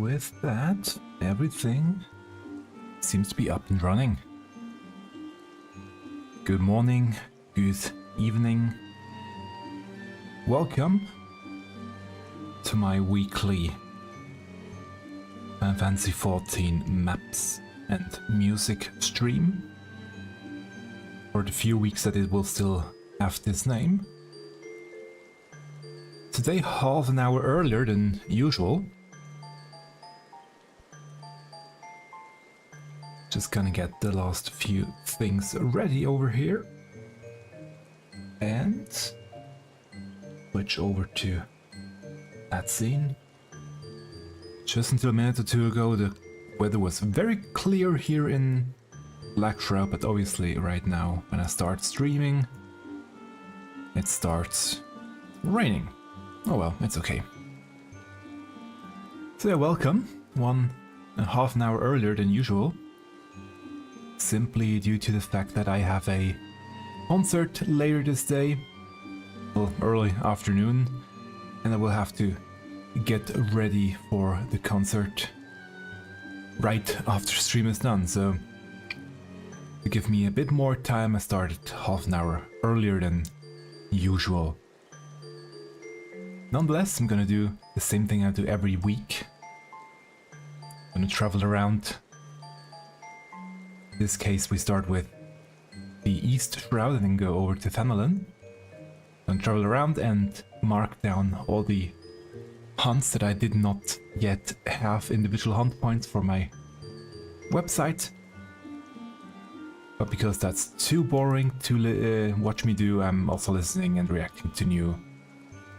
with that, everything seems to be up and running. Good morning, good evening. Welcome to my weekly Final Fantasy XIV maps and music stream. For the few weeks that it will still have this name. Today half an hour earlier than usual. Just gonna get the last few things ready over here. And switch over to that scene. Just until a minute or two ago the weather was very clear here in Black Shroud, but obviously right now when I start streaming it starts raining. Oh well, it's okay. So yeah, welcome. 1.5 an hour earlier than usual. Simply due to the fact that I have a concert later this day. Well, early afternoon. And I will have to get ready for the concert right after stream is done. So to give me a bit more time, I started half an hour earlier than usual. Nonetheless, I'm gonna do the same thing I do every week. I'm gonna travel around. In this case, we start with the East Shroud and then go over to Thanalan. And travel around and mark down all the hunts that I did not yet have individual hunt points for my website. But because that's too boring to watch me do, I'm also listening and reacting to new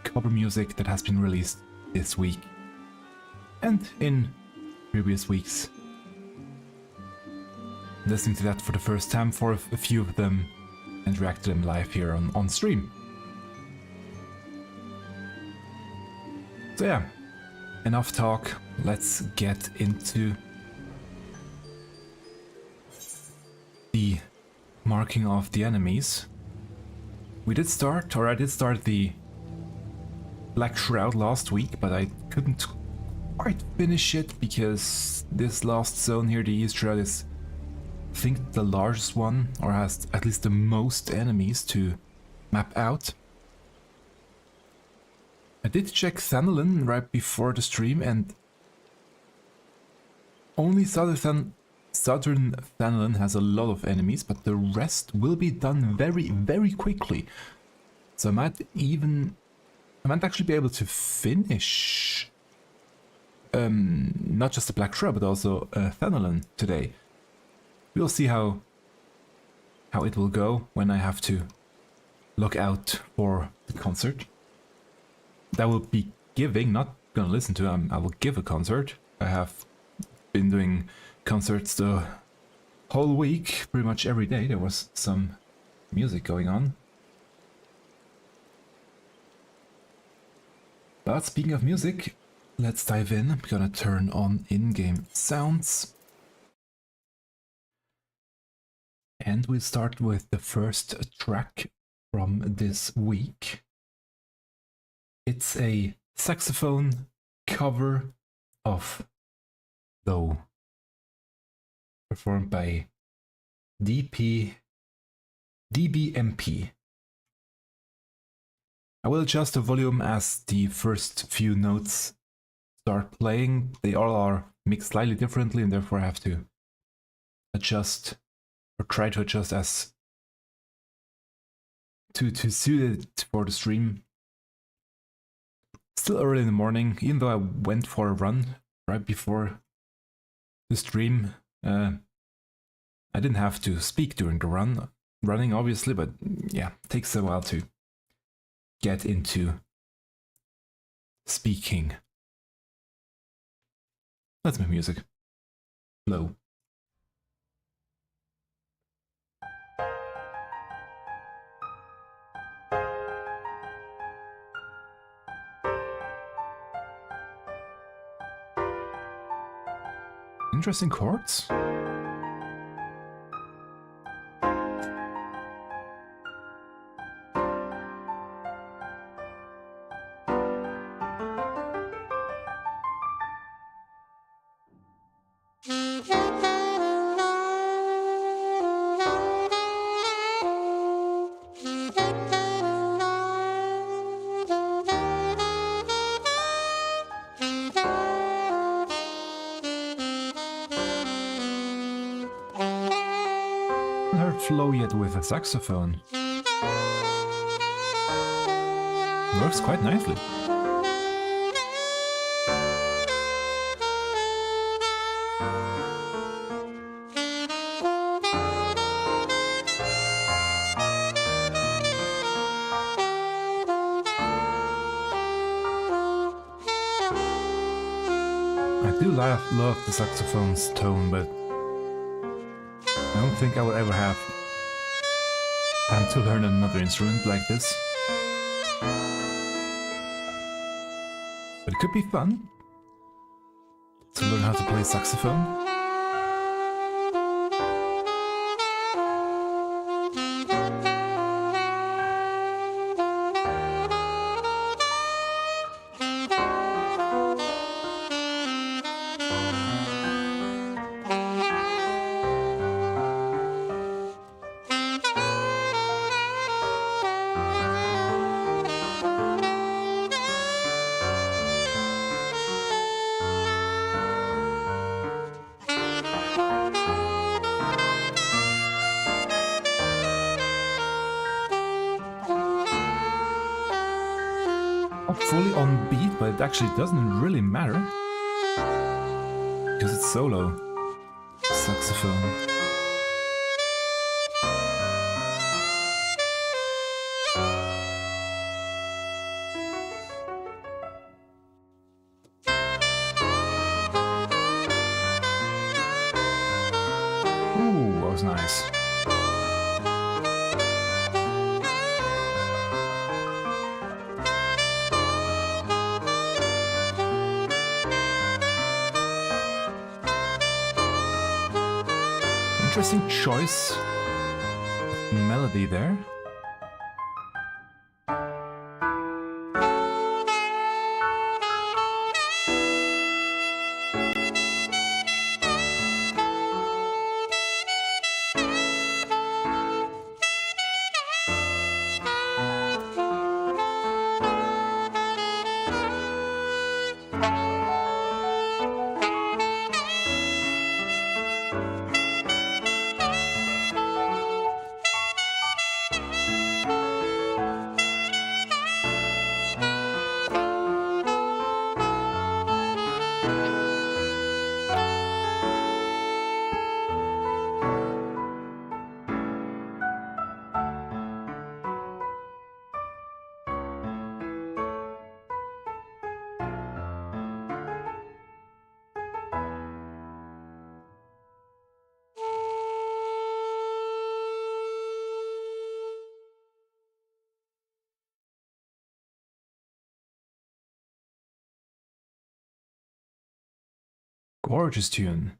cover music that has been released this week and in previous weeks. Listening to that for the first time for a few of them and react to them live here on stream. So yeah, enough talk, let's get into the marking of the enemies. I did start the Black Shroud last week, but I couldn't quite finish it because this last zone here, the East Shroud, is I think the largest one, or has at least the most enemies to map out. I did check Thanalan right before the stream and only Southern Thanalan has a lot of enemies, but the rest will be done very quickly. So I might actually be able to finish not just the Black Shroud but also Thanalan today. We'll see how it will go when I have to look out for the concert. That will be giving, not gonna listen to. I will give a concert. I have been doing concerts the whole week, pretty much every day. There was some music going on. But speaking of music, let's dive in. I'm gonna turn on in-game sounds. And we'll start with the first track from this week. It's a saxophone cover of Though, performed by dBMP. I will adjust the volume as the first few notes start playing. They all are mixed slightly differently and therefore I have to adjust or try to adjust as to suit it for the stream. Still early in the morning, even though I went for a run right before the stream. I didn't have to speak during the running obviously, but yeah, it takes a while to get into speaking. That's my music. Low. Interesting chords. haven't heard Flo yet with a saxophone. Works quite nicely. I do love the saxophone's tone, but I don't think I will ever have time to learn another instrument like this. But it could be fun to learn how to play saxophone. Fully on beat, but it actually doesn't really matter because it's solo saxophone. Ooh, that was nice. Interesting choice of melody there. Gorgeous tune.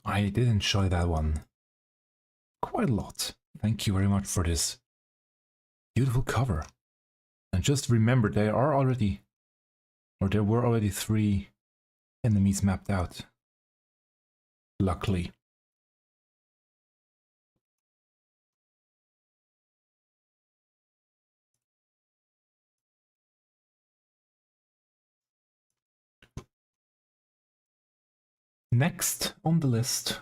I did enjoy that one quite a lot. Thank you very much for this beautiful cover. And just remember, there were already 3 enemies mapped out. Luckily. Next on the list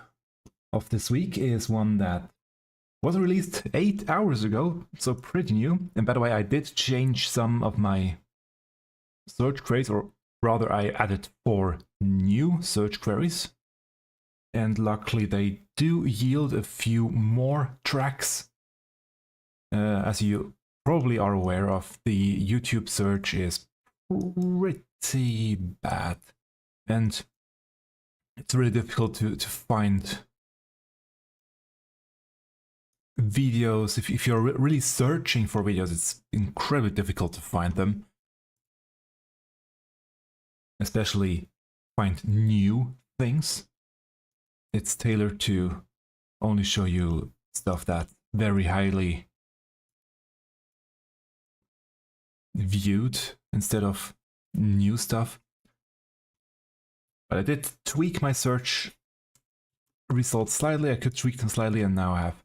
of this week is one that was released 8 hours ago, so pretty new. And by the way, I did change some of my search queries, or rather I added 4 new search queries. And luckily they do yield a few more tracks. As you probably are aware of, the YouTube search is pretty bad. And it's really difficult to find videos. If you're really searching for videos, it's incredibly difficult to find them. Especially find new things. It's tailored to only show you stuff that's very highly viewed instead of new stuff. But I did tweak my search results slightly. I could tweak them slightly, and now I have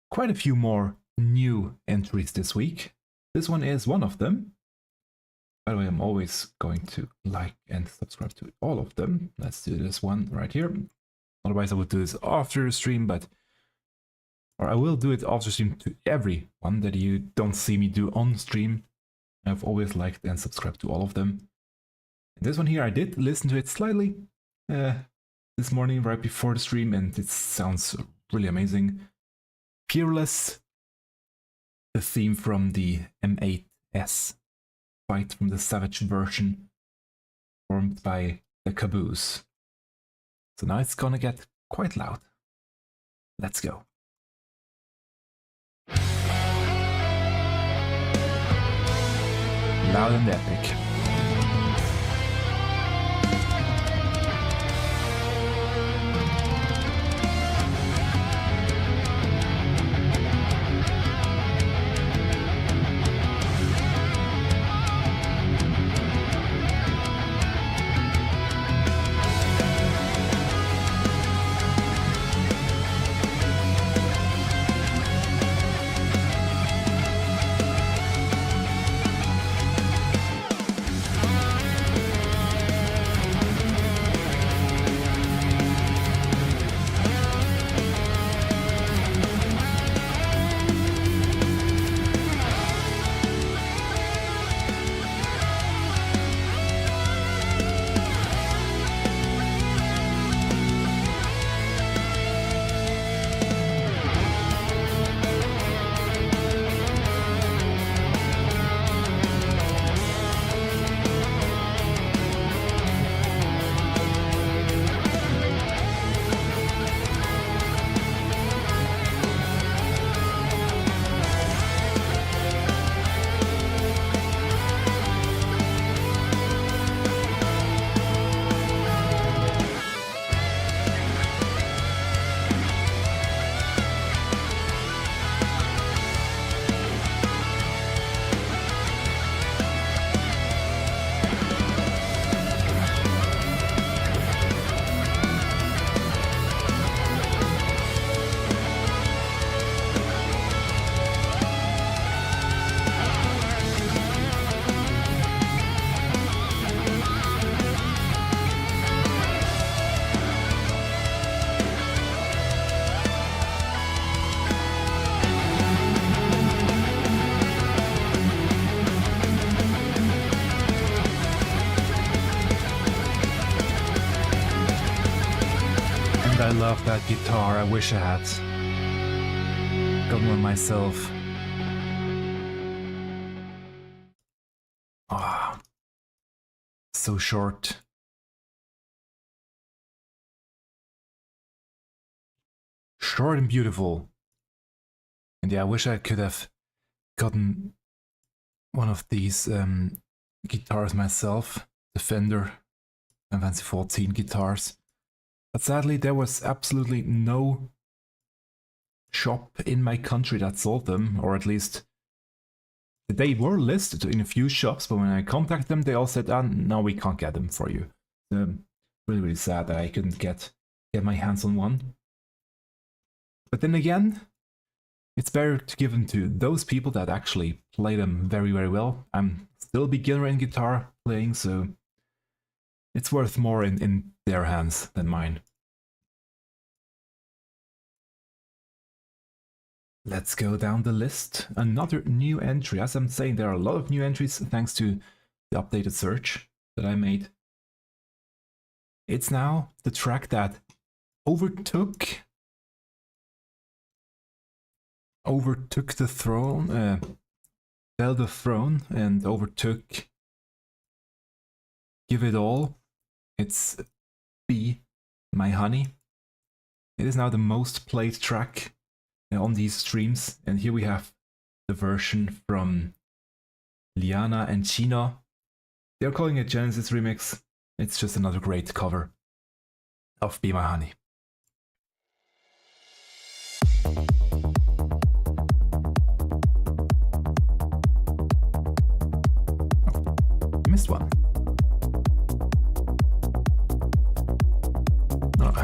quite a few more new entries this week. This one is one of them. By the way, I'm always going to like and subscribe to all of them. Let's do this one right here. Otherwise, I would do this after the stream, but or I will do it off stream to every one that you don't see me do on stream. I've always liked and subscribed to all of them. And this one here, I did listen to it slightly this morning right before the stream, and it sounds really amazing. Peerless, the theme from the M8S fight from the Savage version, formed by the Caboose. So now it's gonna get quite loud. Let's go. Loud and epic. I love that guitar. I wish I had gotten one myself. Ah, so short. Short and beautiful. And yeah, I wish I could have gotten one of these guitars myself. The Fender and Fancy 14 guitars. But sadly, there was absolutely no shop in my country that sold them, or at least they were listed in a few shops, but when I contacted them, they all said, no, we can't get them for you. Really, really sad that I couldn't get my hands on one. But then again, it's better to give them to those people that actually play them very, very well. I'm still a beginner in guitar playing, so it's worth more in their hands than mine. Let's go down the list. Another new entry. As I'm saying, there are a lot of new entries thanks to the updated search that I made. It's now the track that overtook the throne, held the throne and overtook Give It All. It's Be My Honey. It is now the most played track on these streams, and here we have the version from Liana and Chino. They're calling it Genesis Remix. It's just another great cover of Be My Honey. I missed one. No, I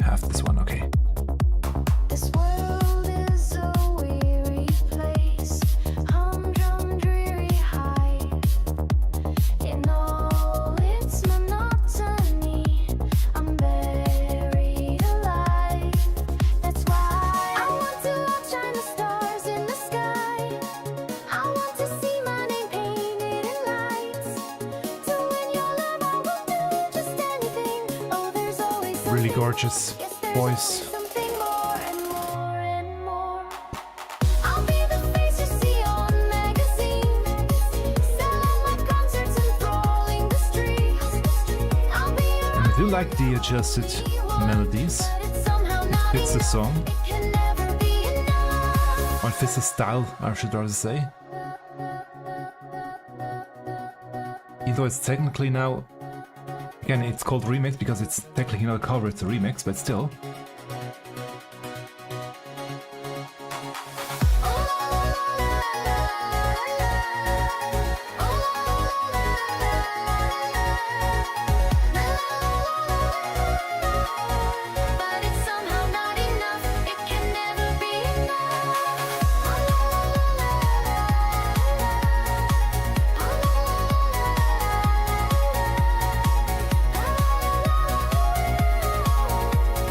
have this one, okay. This world is a weary place, humdrum, dreary high. In all its monotony, I'm buried alive. That's why I want to really gorgeous voice. Something more and more and more. I'll be the face you see on magazines, selling my concerts and crawling the streets. I'll be And I do like the adjusted melodies. but it's somehow It not fits the enough. song, It can never be enough. or it fits the style, I should rather say. Even though it's technically now, again, it's called remix because it's technically not a cover, it's a remix, but still. But it's somehow not enough. It can never be enough.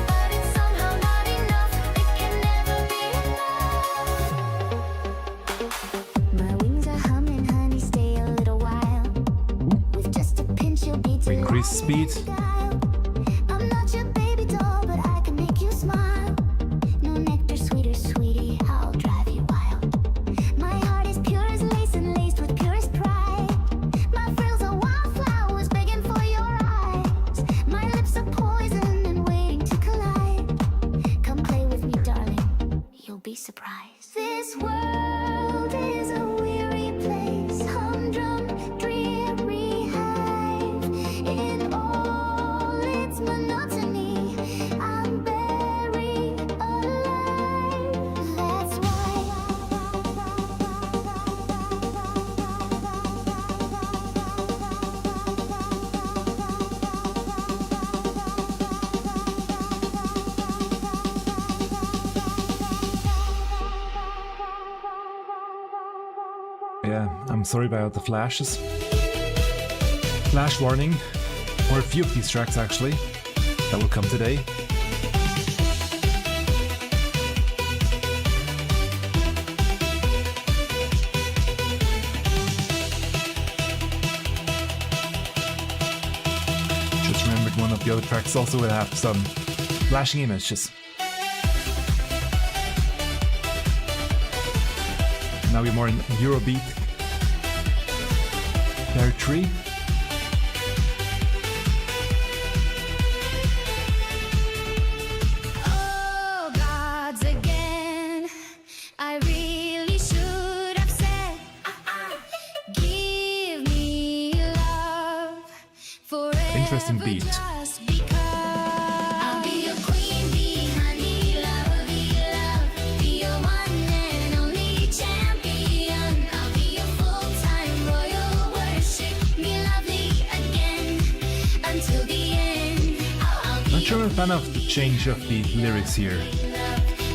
But it's somehow not enough. It can never be enough. My wings are humming, honey, stay a little while. With just a pinch, you'll be Increase speed. I'm not your baby doll, but I can make you smile. No nectar sweeter, sweetie, I'll drive you wild. My heart is pure as lace and laced with purest pride. My frills are wildflowers begging for your eyes. My lips are poison and waiting to collide. Come play with me, darling, you'll be surprised. This world is a weary place, humdrum, dreary hive. In all its monotony, I'm buried alive. That's Yeah, I'm sorry about the flashes. Flash warning for a few of these tracks actually. That will come today. Just remembered one of the other tracks also will have some flashing images. Now we're more in Eurobeat territory. oh, gods again. I really should have said, give me love forever. Interesting beat. Just because. I'll be your queen bee, honey, love, be your one and only champion. I'll be your full-time royal worship, be lovely again until the end. I'll be Not sure I'm a fan of the change of the lyrics here.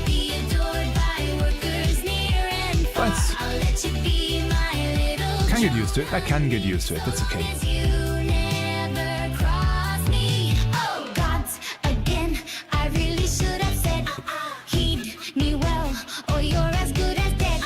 be adored by workers near and far. But I'll let you be my little can get used to it. I can get used to it. That's okay. as you never cross me. Oh, gods again. I really should have said, heed me well, or you're as good as dead.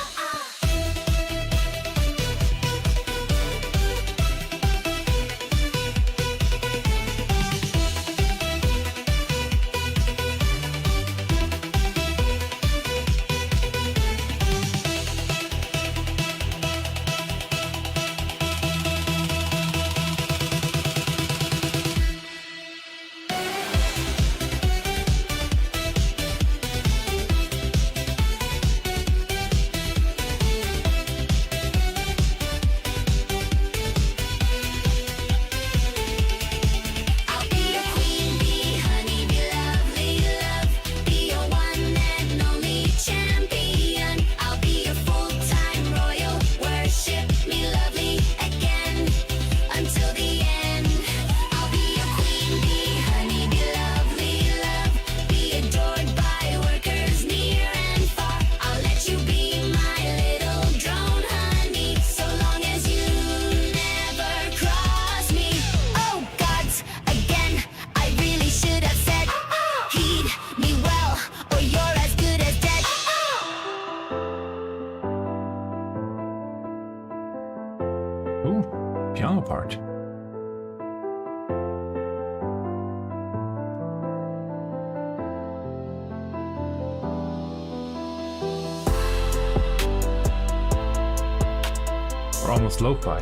almost lo-fi.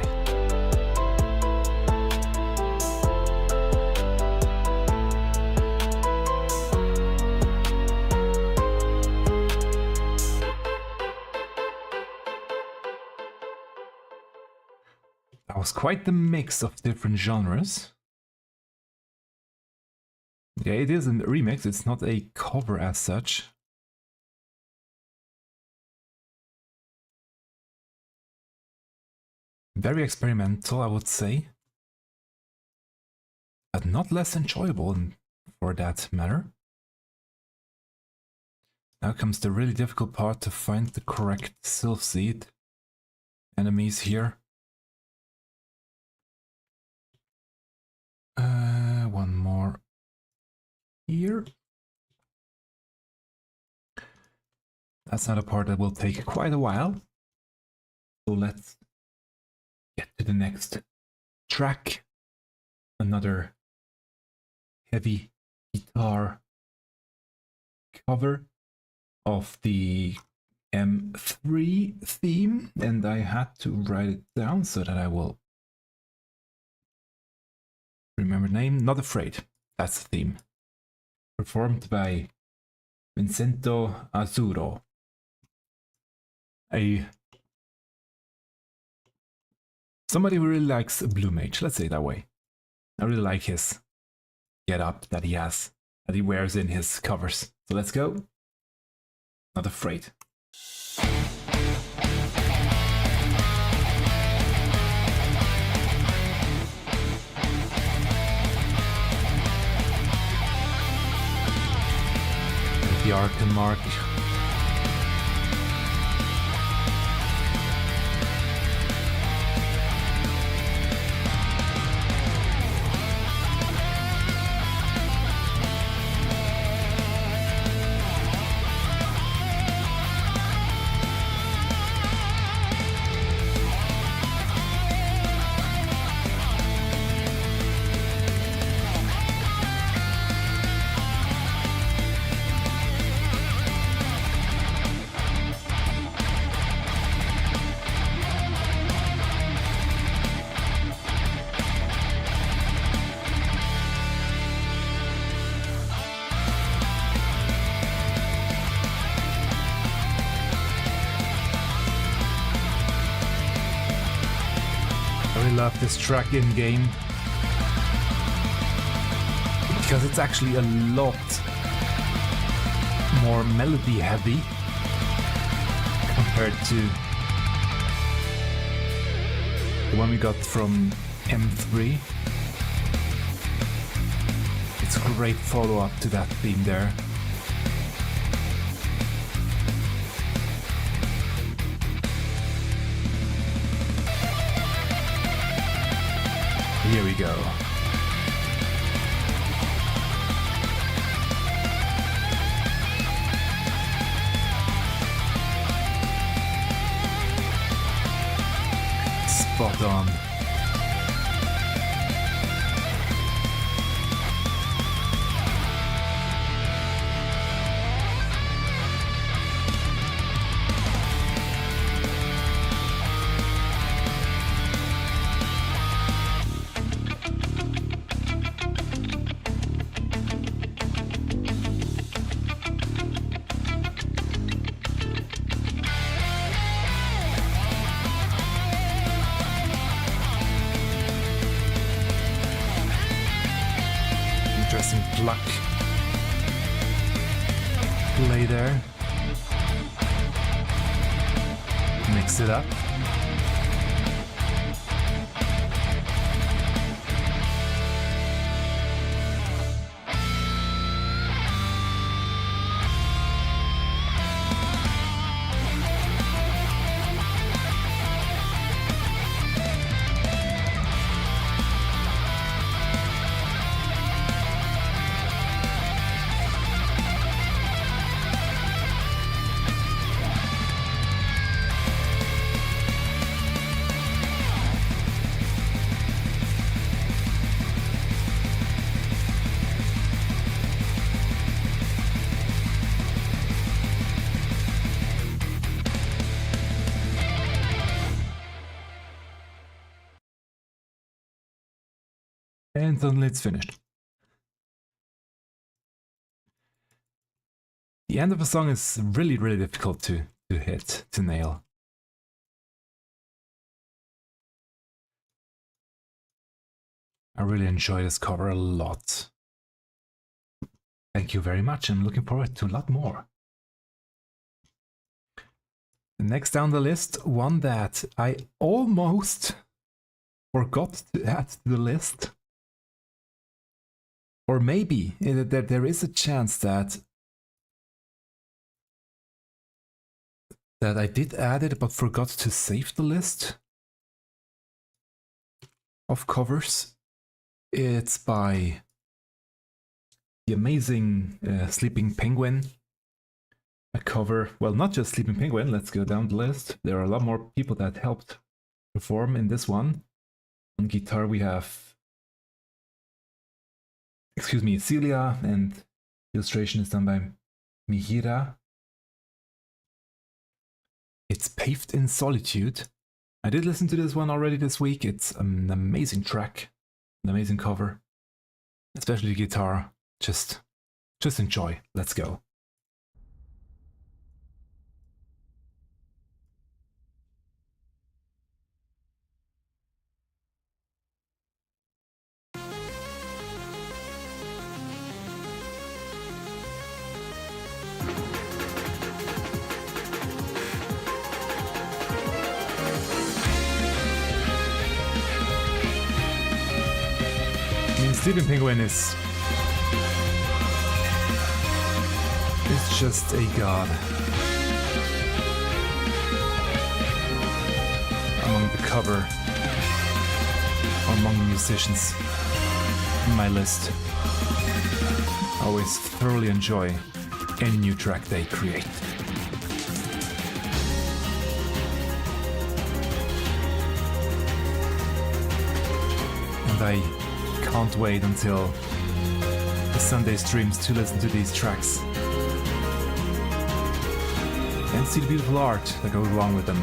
That was quite the mix of different genres. Yeah, it is a remix, it's not a cover as such. Very experimental, I would say. But not less enjoyable for that matter. Now comes the really difficult part to find the correct Sylph Seed enemies here. One more here. That's not a part that will take quite a while. So let's get to the next track. Another heavy guitar cover of the M3 theme, and I had to write it down so that I will remember the name. Not Afraid, that's the theme. Performed by Vyncent Azuro. Somebody who really likes Blue Mage, let's say it that way. I really like his get-up that he has, that he wears in his covers. So let's go. Not Afraid. The Arcan mark. Love this track in game because it's actually a lot more melody heavy compared to the one we got from M3. It's a great follow-up to that theme there. Here we go. Spot on. Pluck play there, mix it up. And suddenly it's finished. The end of a song is really, really difficult to hit, to nail. I really enjoy this cover a lot. Thank you very much. I'm looking forward to a lot more. Next down the list, one that I almost forgot to add to the list. Or maybe there is a chance that I did add it but forgot to save the list of covers. It's by the amazing Sleeping Penguin. A cover, well, not just Sleeping Penguin, let's go down the list. There are a lot more people that helped perform in this one. On guitar we have, Silia, and illustration is done by Mihira. It's Paved in Solitude. I did listen to this one already this week. It's an amazing track, an amazing cover, especially the guitar. Just enjoy. Let's go. Sleeping Penguin is just a god among the cover, among the musicians in my list. I always thoroughly enjoy any new track they create. And I can't wait until the Sunday streams to listen to these tracks and see the beautiful art that goes along with them.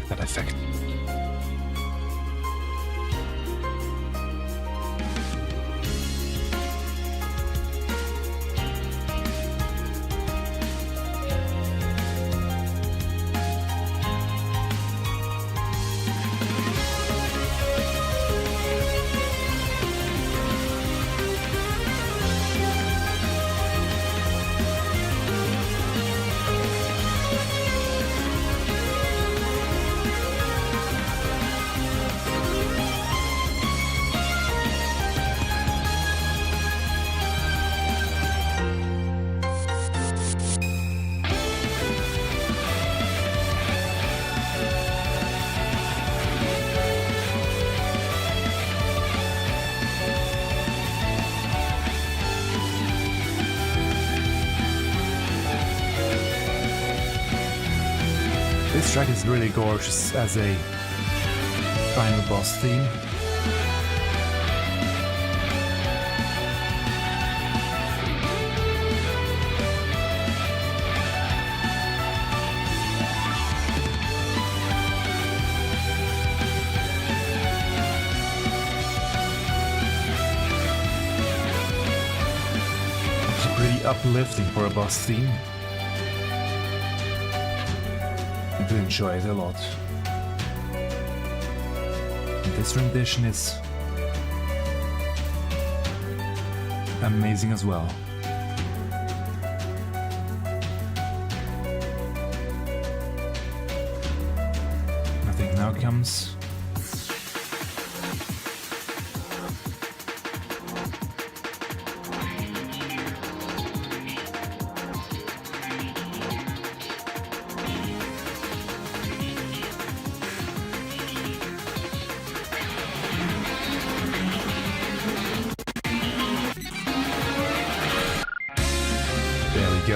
That effect. This track is really gorgeous as a final boss theme. It's pretty uplifting for a boss theme. I do enjoy it a lot. And this rendition is amazing as well. I think now comes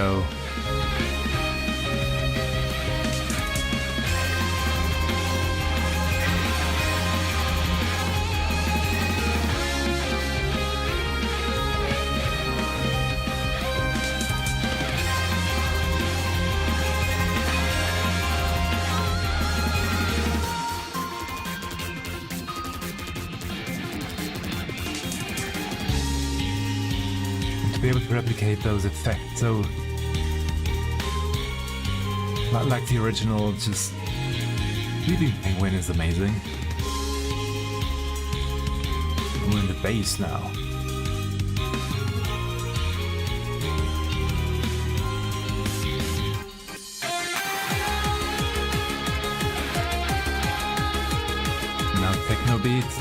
go. Be able to replicate those effects, so not like the original, just Leaping Penguin is amazing. We're in the base now. Now techno beats.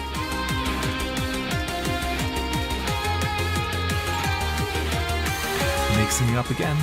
Mixing it up again.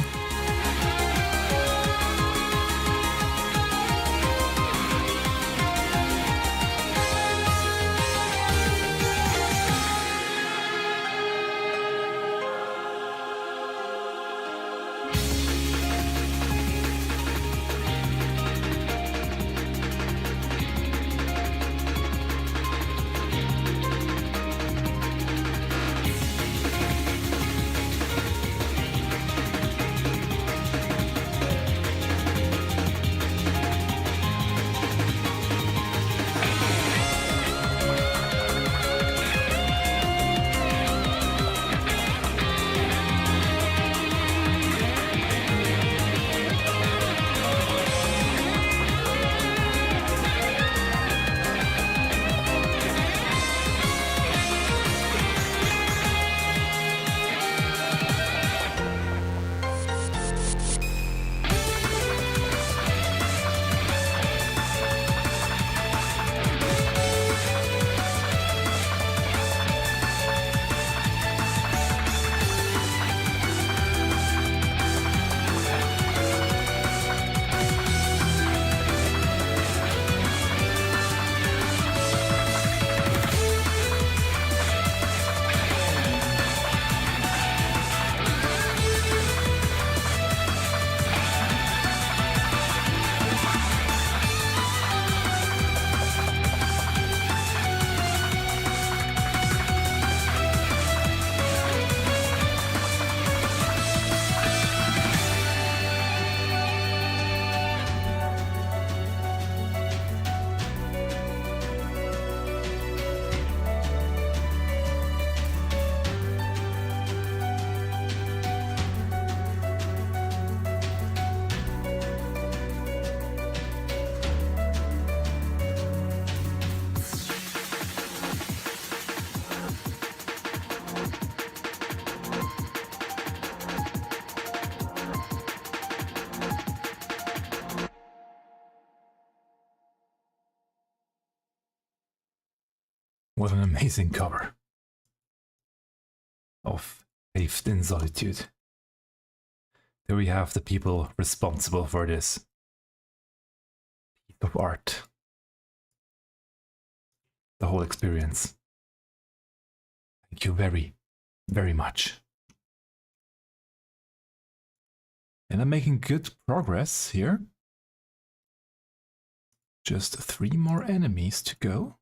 What an amazing cover of Paved in Solitude. There we have the people responsible for this piece of art. The whole experience. Thank you very, very much. And I'm making good progress here. Just 3 more enemies to go.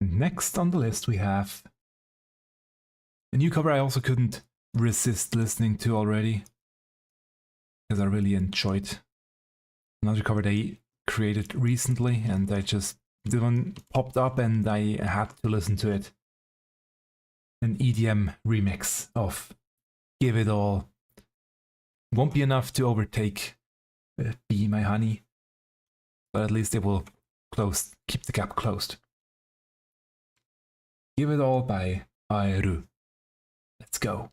Next on the list we have a new cover I also couldn't resist listening to already, because I really enjoyed another cover they created recently, and I just, the one popped up and I had to listen to it. An EDM remix of Give It All. Won't be enough to overtake Be My Honey, but at least it will keep the gap closed. Give It All by Ae'ru. Let's go.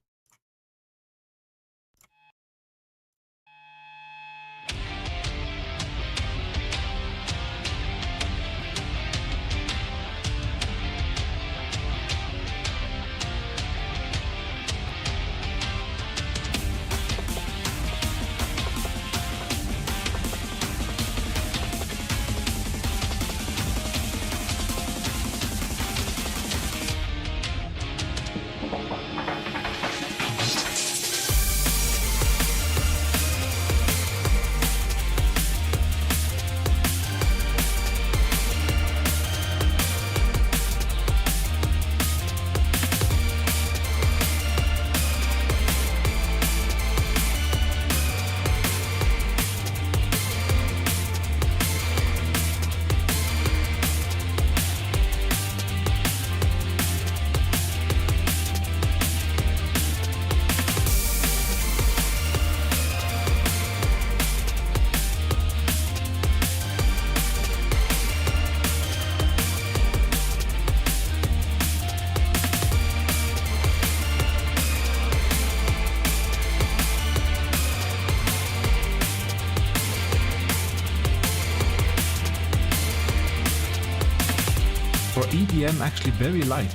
EDM, actually very light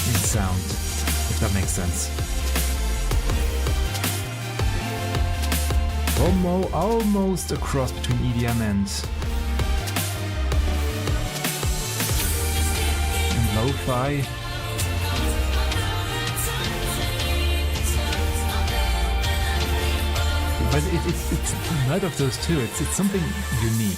in sound, if that makes sense. Almost a cross between EDM and lo-fi. But it's neither of those two. It's something unique.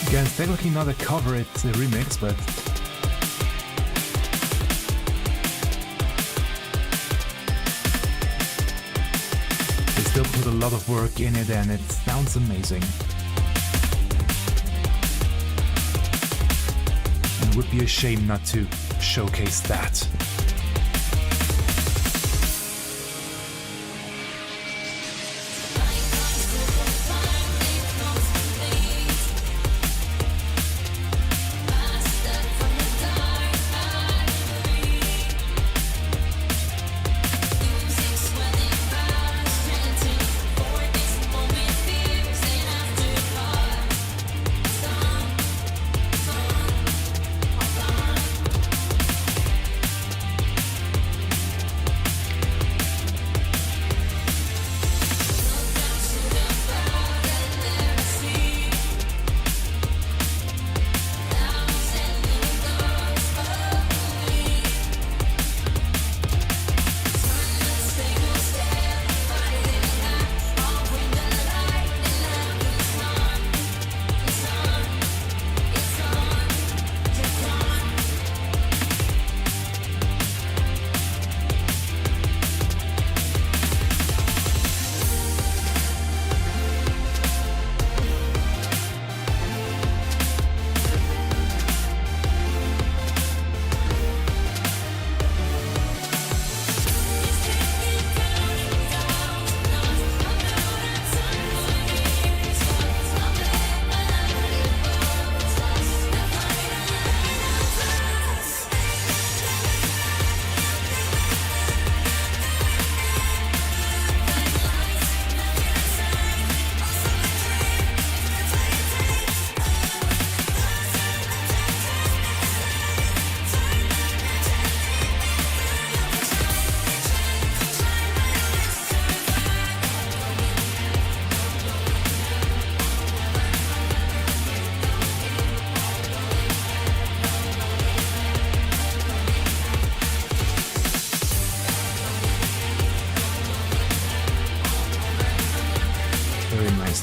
Again, it's technically not a cover, it's a remix, but they still put a lot of work in it and it sounds amazing. And it would be a shame not to showcase that.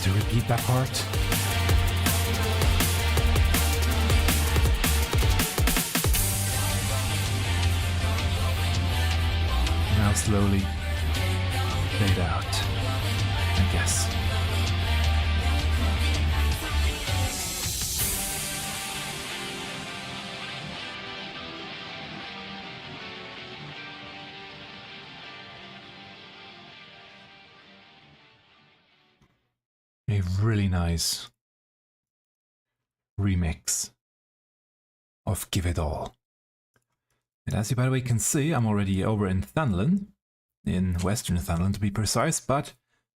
To repeat that part. Now slowly fade out, I guess. A really nice remix of Give It All. And as you by the way can see, I'm already over in Thanalan, in Western Thanalan to be precise, but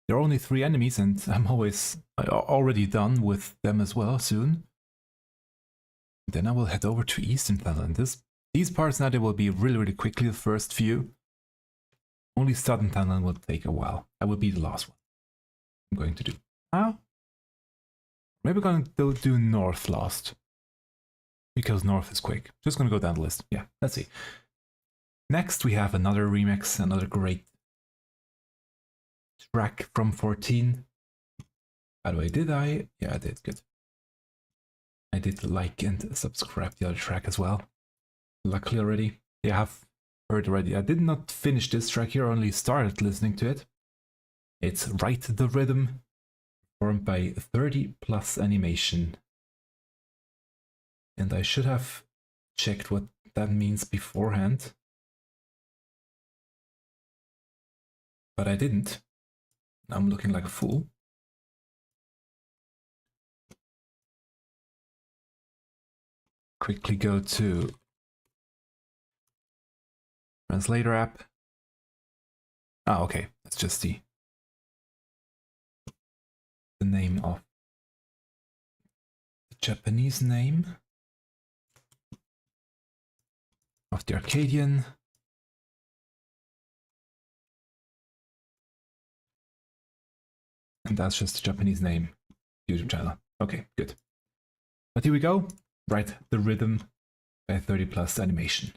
there are only 3 enemies and I'm already done with them as well soon. Then I will head over to Eastern Thanalan. These parts now, they will be really quickly, the first few. Only Southern Thanalan will take a while. I will be the last one. I'm going to do. Maybe I'm going to do North last. Because North is quick. Just going to go down the list. Yeah, let's see. Next we have another remix, another great track from 14. By the way, did I? Yeah, I did. Good. I did like and subscribe the other track as well. Luckily already. Yeah, I have heard already. I did not finish this track here, only started listening to it. It's Right the Rhythm, performed by 30+Animation. And I should have checked what that means beforehand. But I didn't. I'm looking like a fool. Quickly go to translator app. Ah, okay. That's just the name of the Japanese name of the Arcadian. And that's just the Japanese name YouTube channel. Okay, good. But here we go. Right, the Rhythm by 30+Animation.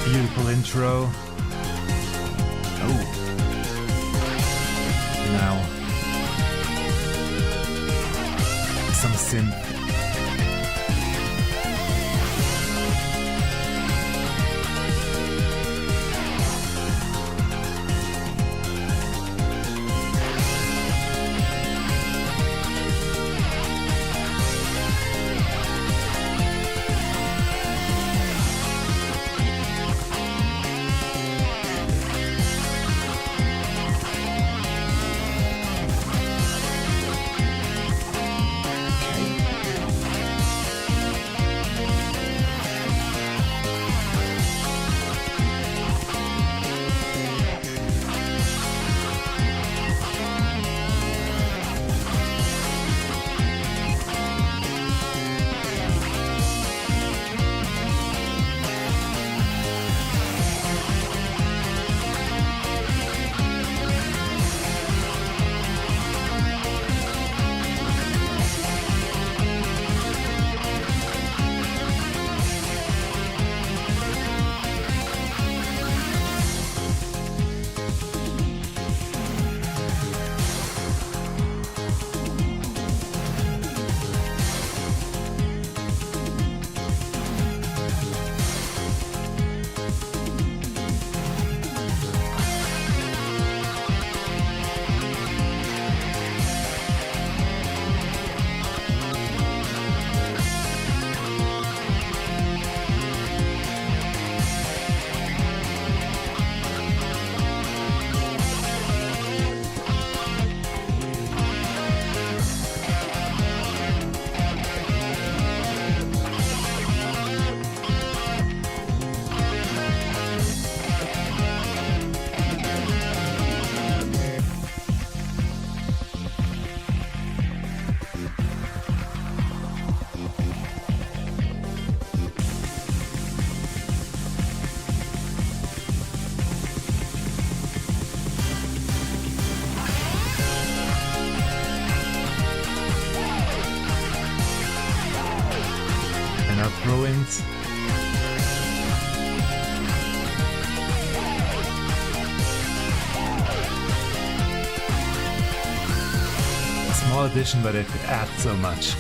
Beautiful intro. Oh. Now. Some synth. Throw-ins. Small addition, but it adds so much.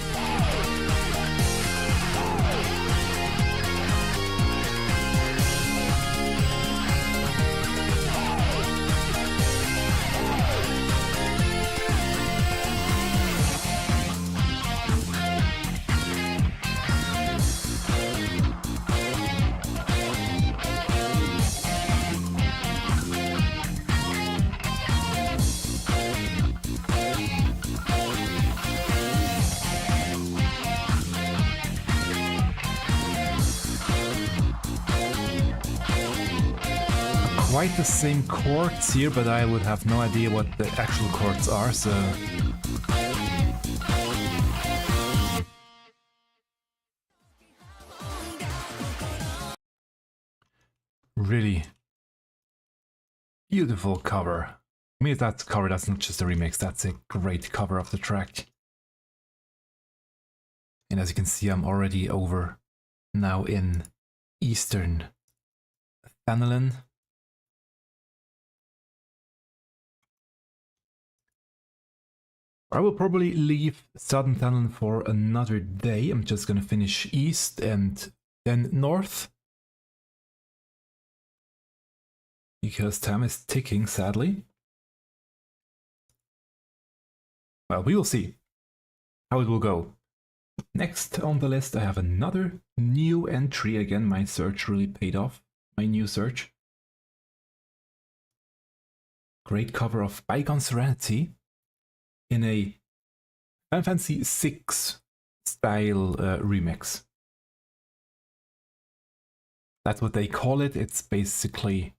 quite the same chords here, but I would have no idea what the actual chords are, so... Really beautiful cover. I mean, if that's a cover, that's not just a remix, that's a great cover of the track. And as you can see, I'm already over now in Eastern Thanalan. I will probably leave Southern Thanalan for another day. I'm just gonna finish East and then North. Because time is ticking, sadly. Well, we will see how it will go. Next on the list, I have another new entry. Again, my search really paid off. My new search. Great cover of Bygone Serenity in a Final Fantasy VI style remix. That's what they call it. It's basically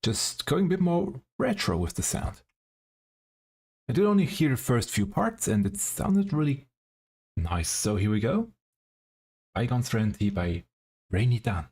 just going a bit more retro with the sound. I did only hear the first few parts and it sounded really nice. So here we go. Bygone Serenity by Rainy Dan.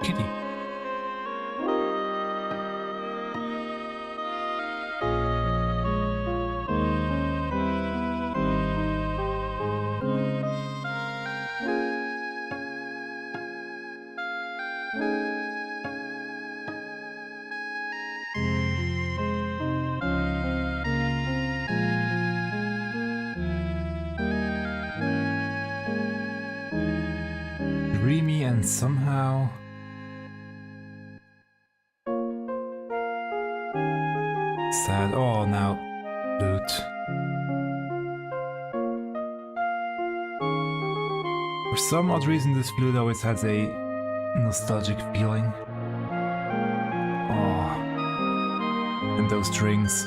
Kitty. Dreamy and somehow sad. Oh, now flute. For some odd reason, this flute always has a nostalgic feeling. Oh, and those strings.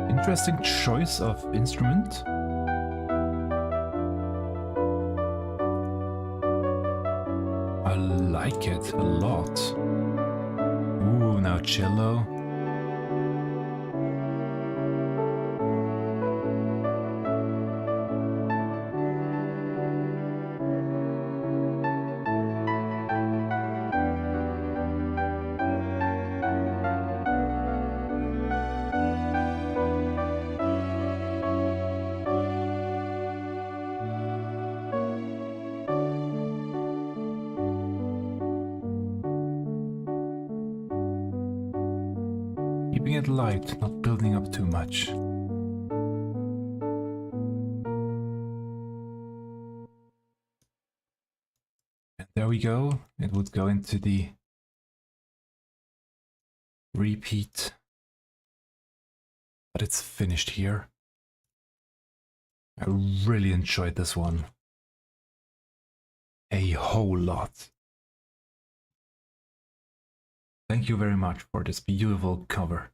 Interesting choice of instrument. I like it a lot. Ooh, now cello. Keeping it light, not building up too much. And there we go. It would go into the repeat. But it's finished here. I really enjoyed this one. A whole lot. Thank you very much for this beautiful cover.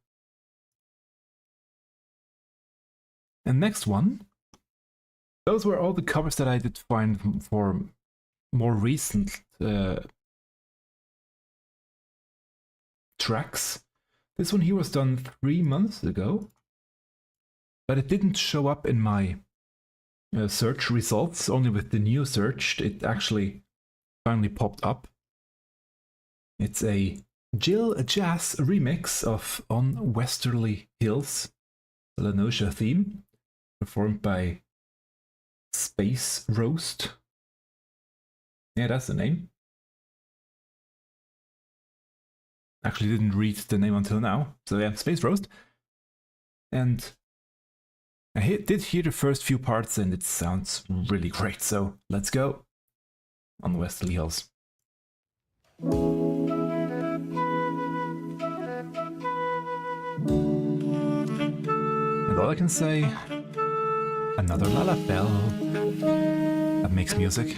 And next one. Those were all the covers that I did find for more recent tracks. This one here was done 3 months ago, but it didn't show up in my search results. Only with the new search it actually finally popped up. It's a Jill Jazz remix of On Westerly Hills, the Lenosha theme, performed by Spaceroast. Yeah, that's the name. Actually didn't read the name until now. So yeah, Spaceroast. And I did hear the first few parts and it sounds really great. So let's go on Westerly Hills. And all I can say, another Laveire that makes music.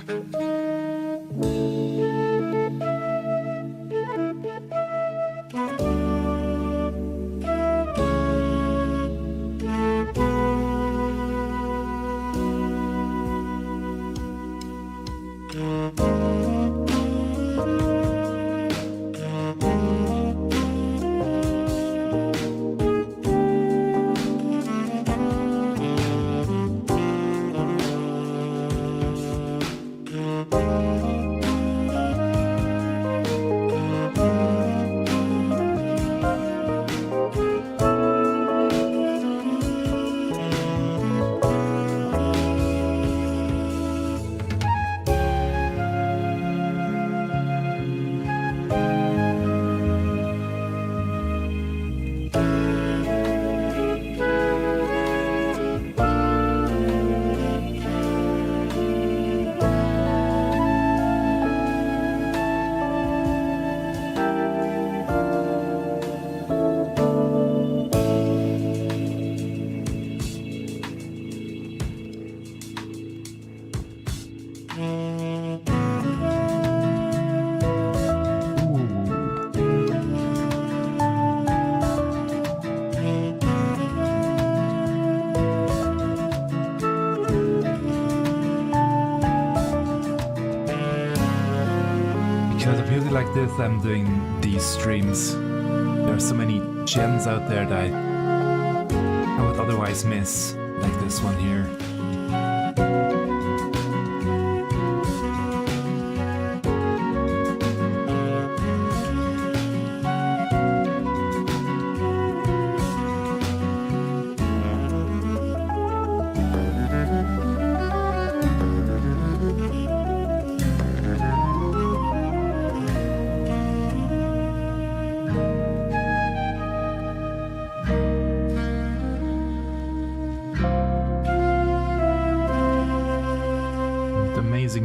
Like this, I'm doing these streams. There are so many gems out there that I would otherwise miss, like this one here.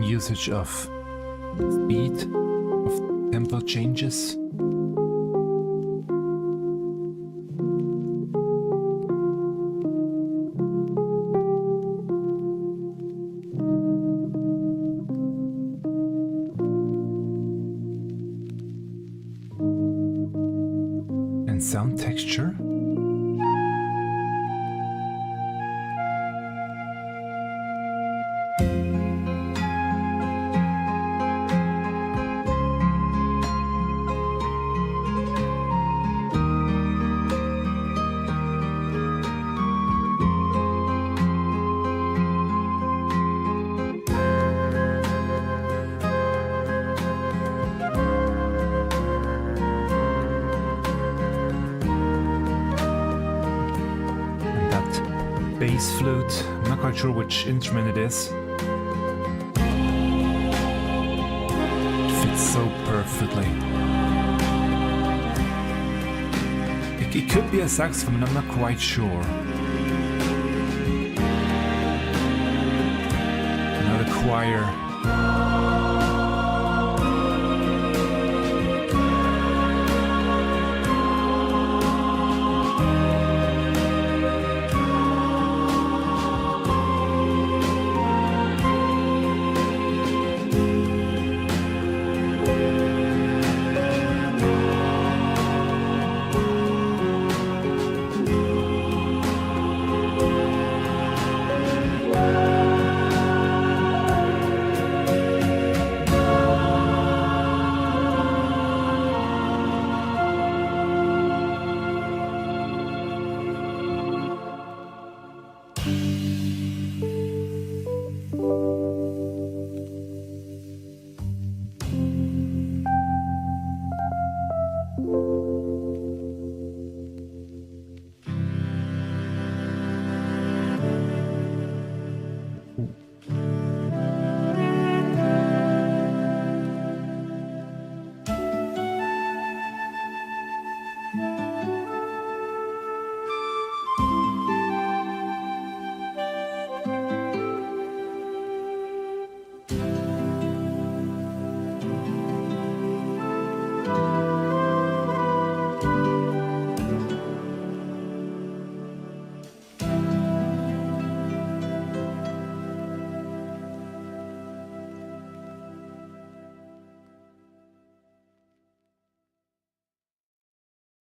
Usage of speed, of tempo changes. And sound texture. Bass flute, I'm not quite sure which instrument it is. It fits so perfectly. It It could be a saxophone, I'm not quite sure. Not a choir.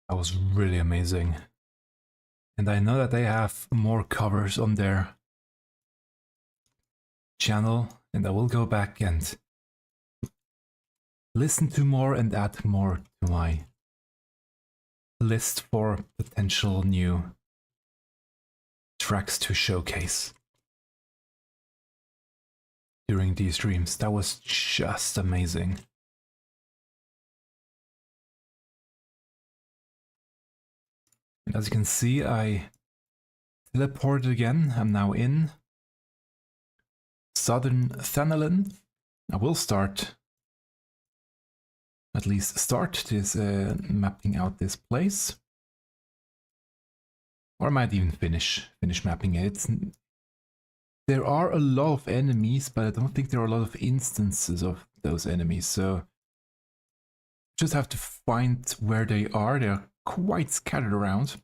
That was really amazing. And I know that they have more covers on their channel, and I will go back and listen to more and add more to my list for potential new tracks to showcase during these streams. That was just amazing. And as you can see, I teleported again. I'm now in southern Thanalan. I will start, at least start this mapping out this place. Or I might even finish mapping it. There are a lot of enemies, but I don't think there are a lot of instances of those enemies, so just have to find where they are. They're quite scattered around.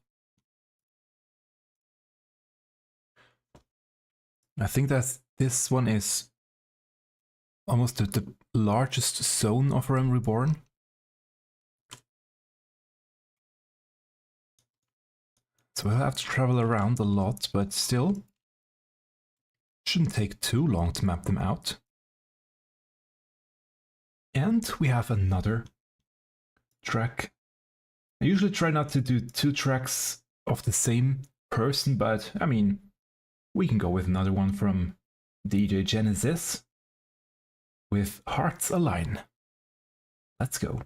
I think that this one is almost the largest zone of Realm Reborn. So we'll have to travel around a lot, but still shouldn't take too long to map them out. And we have another track. I usually try not to do 2 tracks of the same person, but I mean, we can go with another one from DJ Genesis with Hearts Align. Let's go.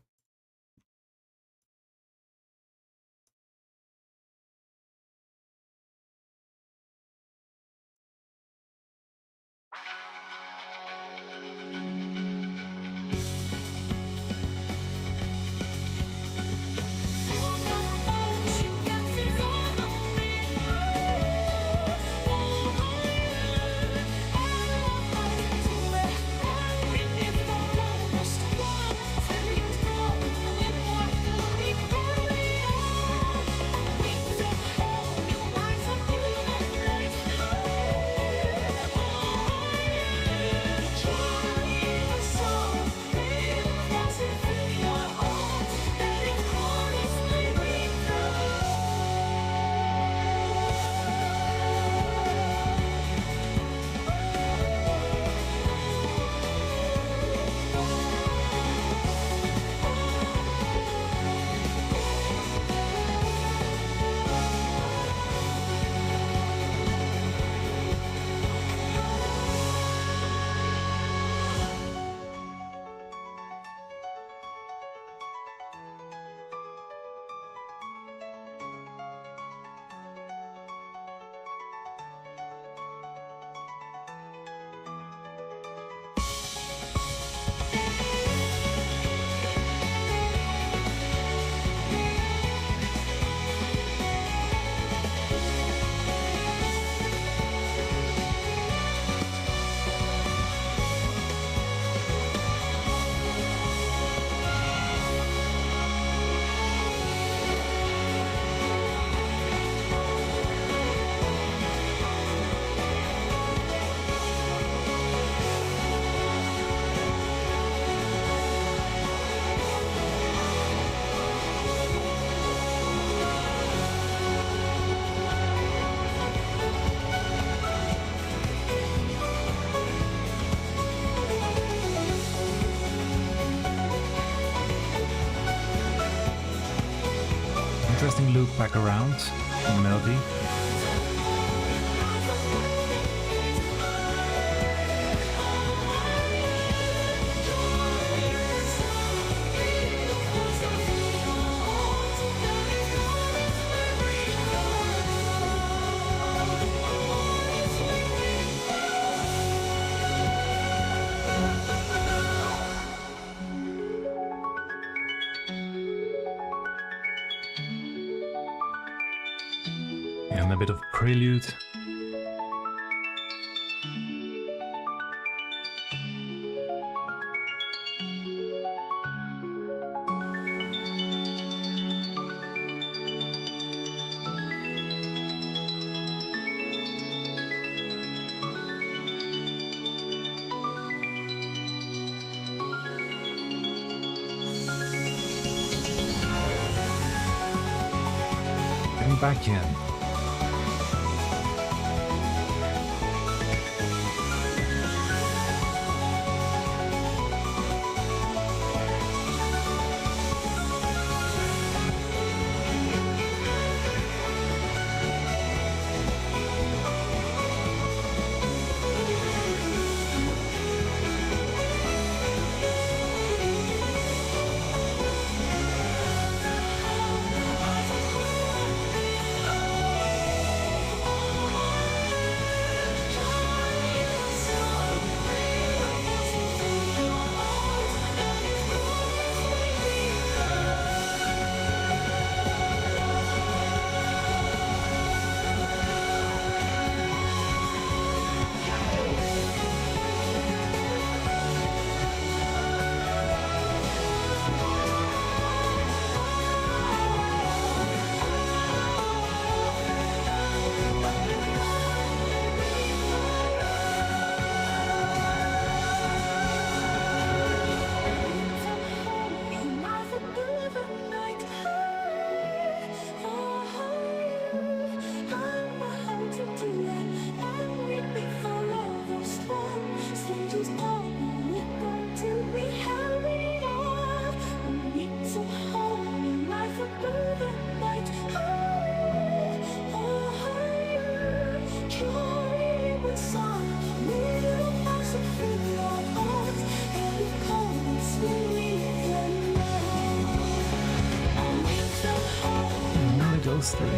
loop back around in the melody. And a bit of prelude. Getting back in. Those three.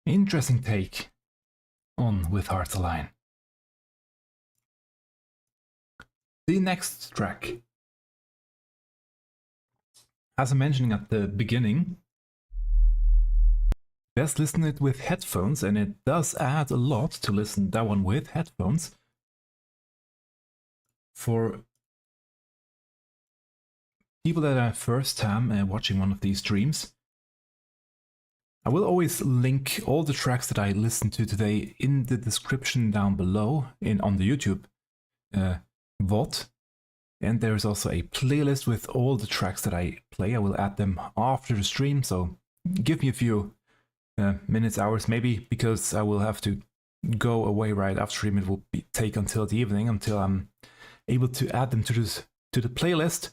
Interesting take on With Hearts Align. The next track, as I'm mentioning at the beginning, best listen it with headphones, and it does add a lot to listen that one with headphones. For people that are first time watching one of these streams, I will always link all the tracks that I listened to today in the description down below on the YouTube VOD. And there's also a playlist with all the tracks that I play. I will add them after the stream, so give me a few minutes, hours maybe, because I will have to go away right after stream. It will take until the evening until I'm able to add them to the playlist.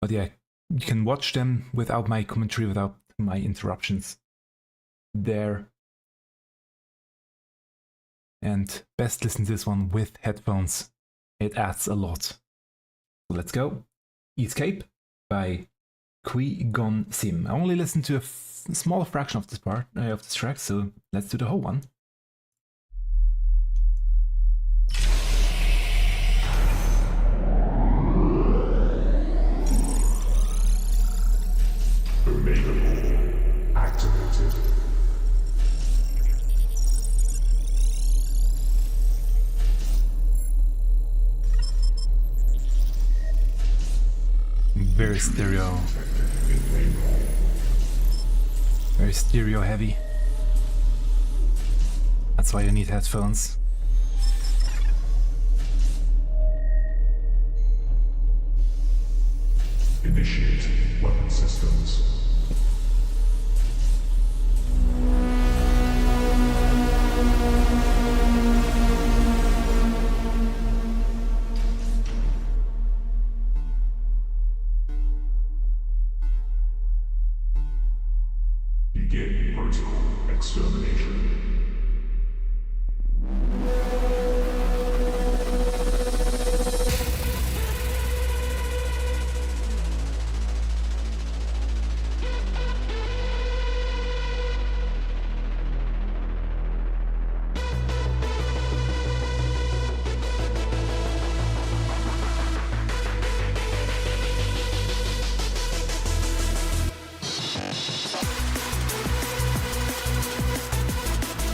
But yeah, you can watch them without my commentary, without my interruptions there. And best listen to this one with headphones. It adds a lot. So let's go. Escape by QuiGonSim. I only listened to a small fraction of this part of this track, so let's do the whole one. very stereo heavy. That's why you need headphones. Initiate weapon systems. Begin vertical extermination.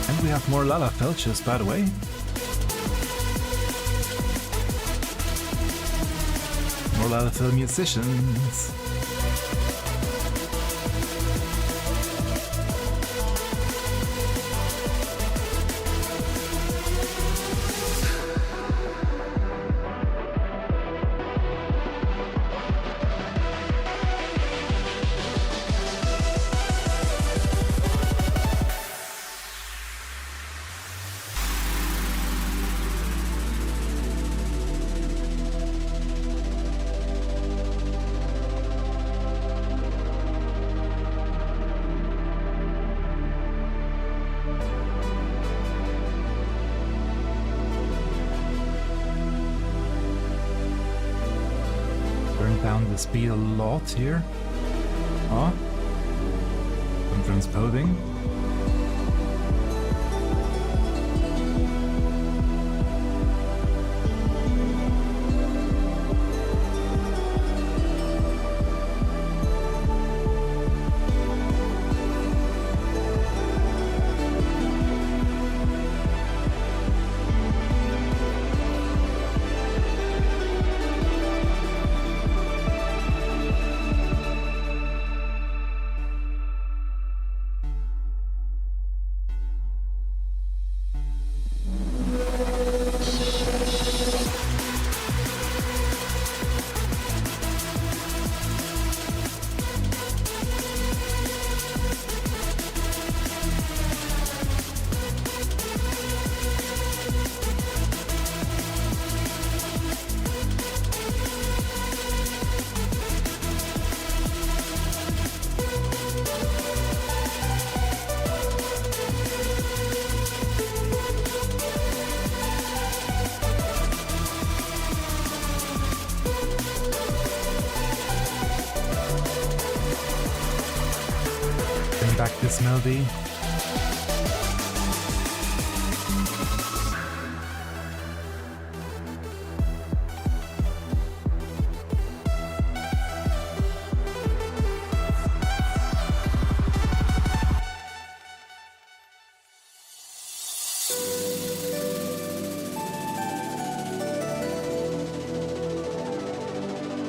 And we have more Lala Felches, by the way. More Lalafell musicians. Down the speed a lot here. Huh? I'm transposing. Back this melody.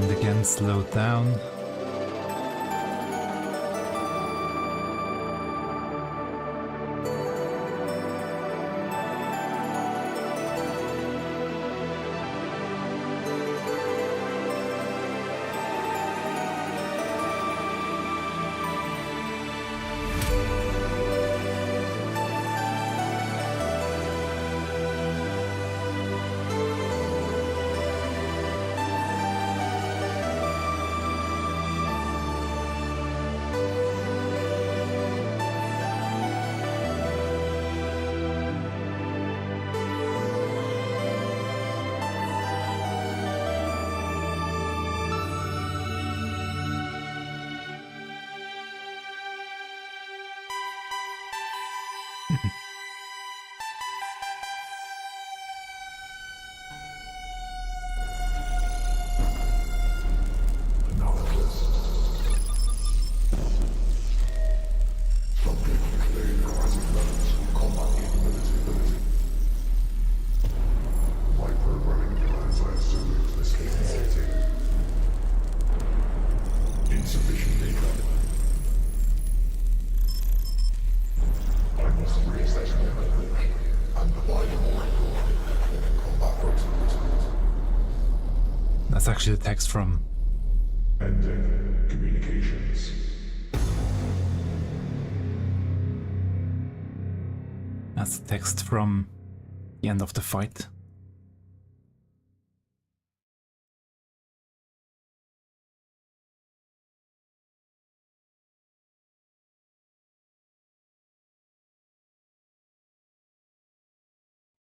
And again, slowed down. That's actually the text from... Ending communications. That's the text from the end of the fight.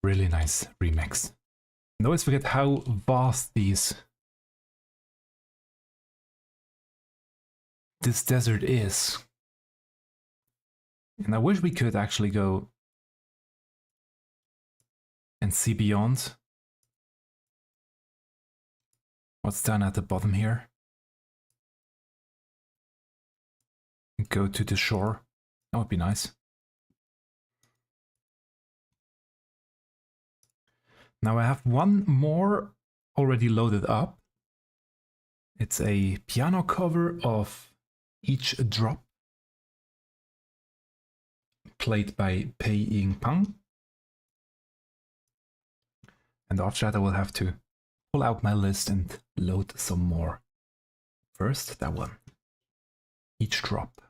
Really nice remix. And I always forget how vast this desert is. And I wish we could actually go and see beyond what's down at the bottom here. And go to the shore. That would be nice. Now I have one more already loaded up. It's a piano cover of Each Drop, played by Pei-Ying Pan. And after that I will have to pull out my list and load some more. First, that one. Each Drop.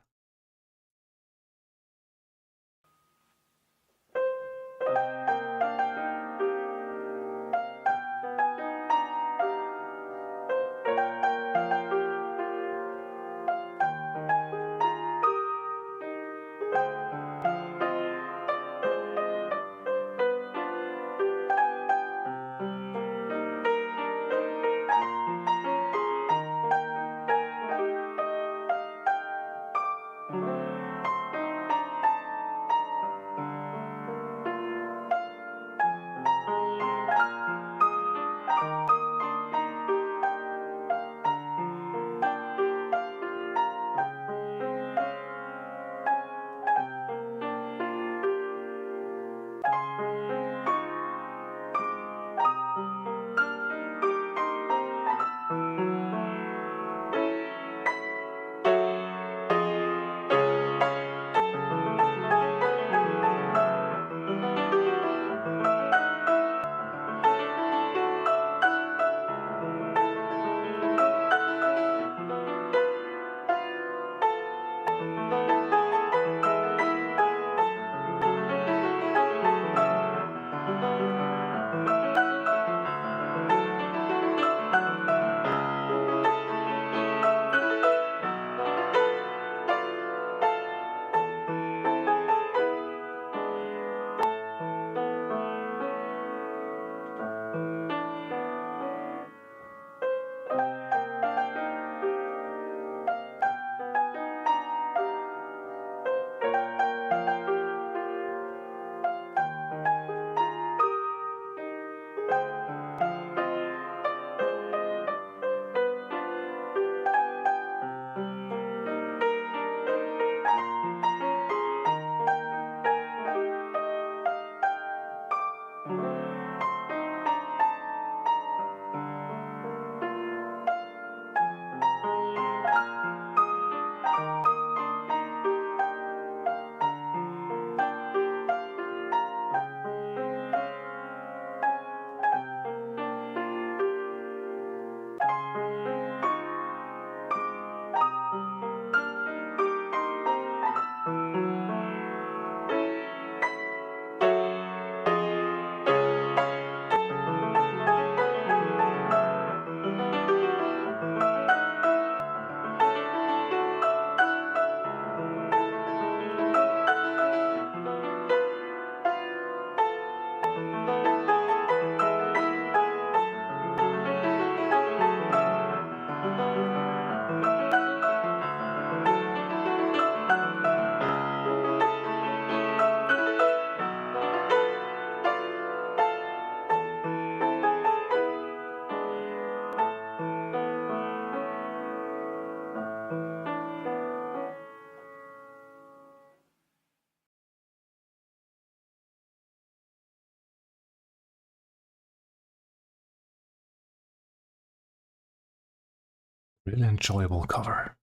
Really enjoyable cover.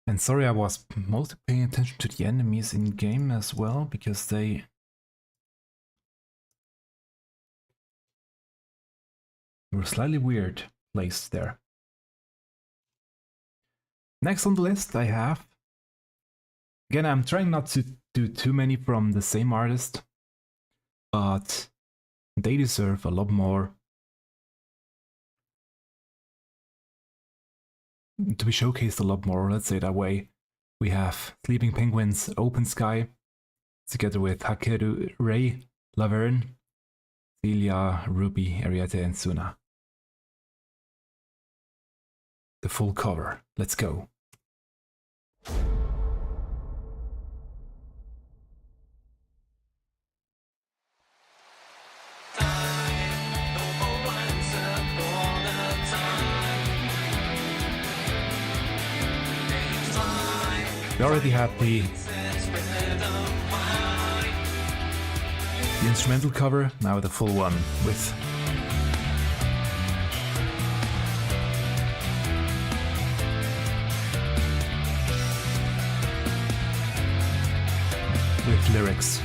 And sorry, I was mostly paying attention to the enemies in game as well, because they were slightly weird. placed there. Next on the list I have, again, I'm trying not to do too many from the same artist, but they deserve a lot more to be showcased, a lot more, let's say it that way. We have Sleeping Penguins, Open Sky, together with Hakeru, Ray, Laveire, Silia, Ruby, Eritate, and Suna. The full cover. Let's go. We already had the instrumental cover, now the full one with lyrics.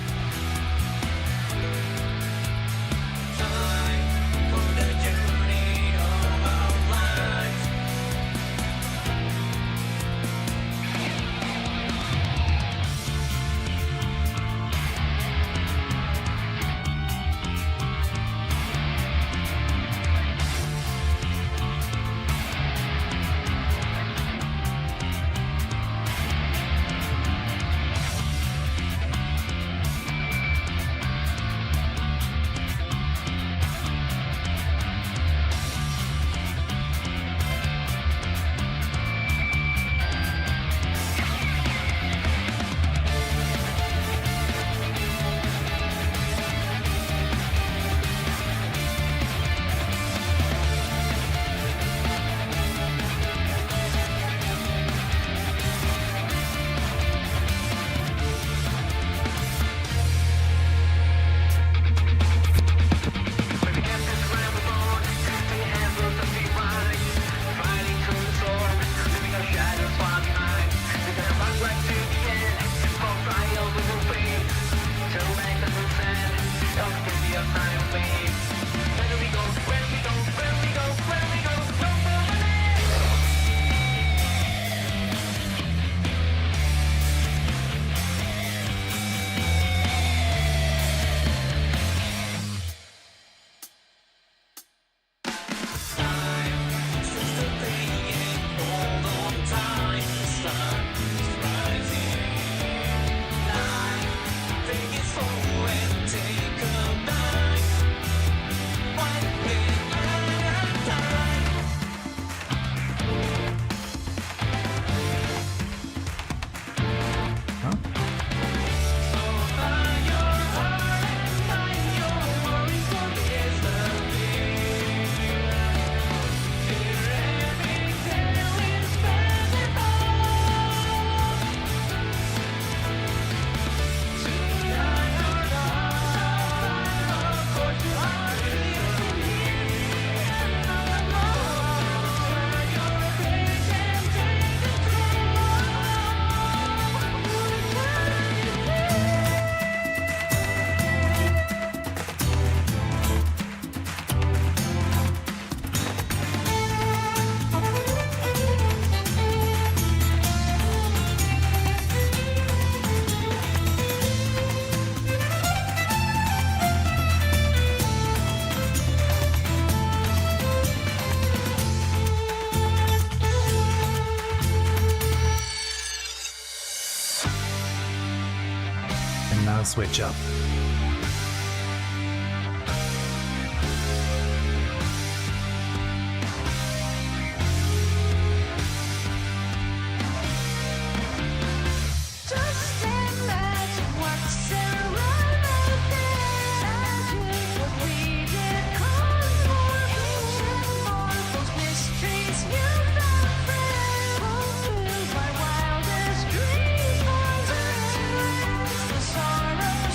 Switch up.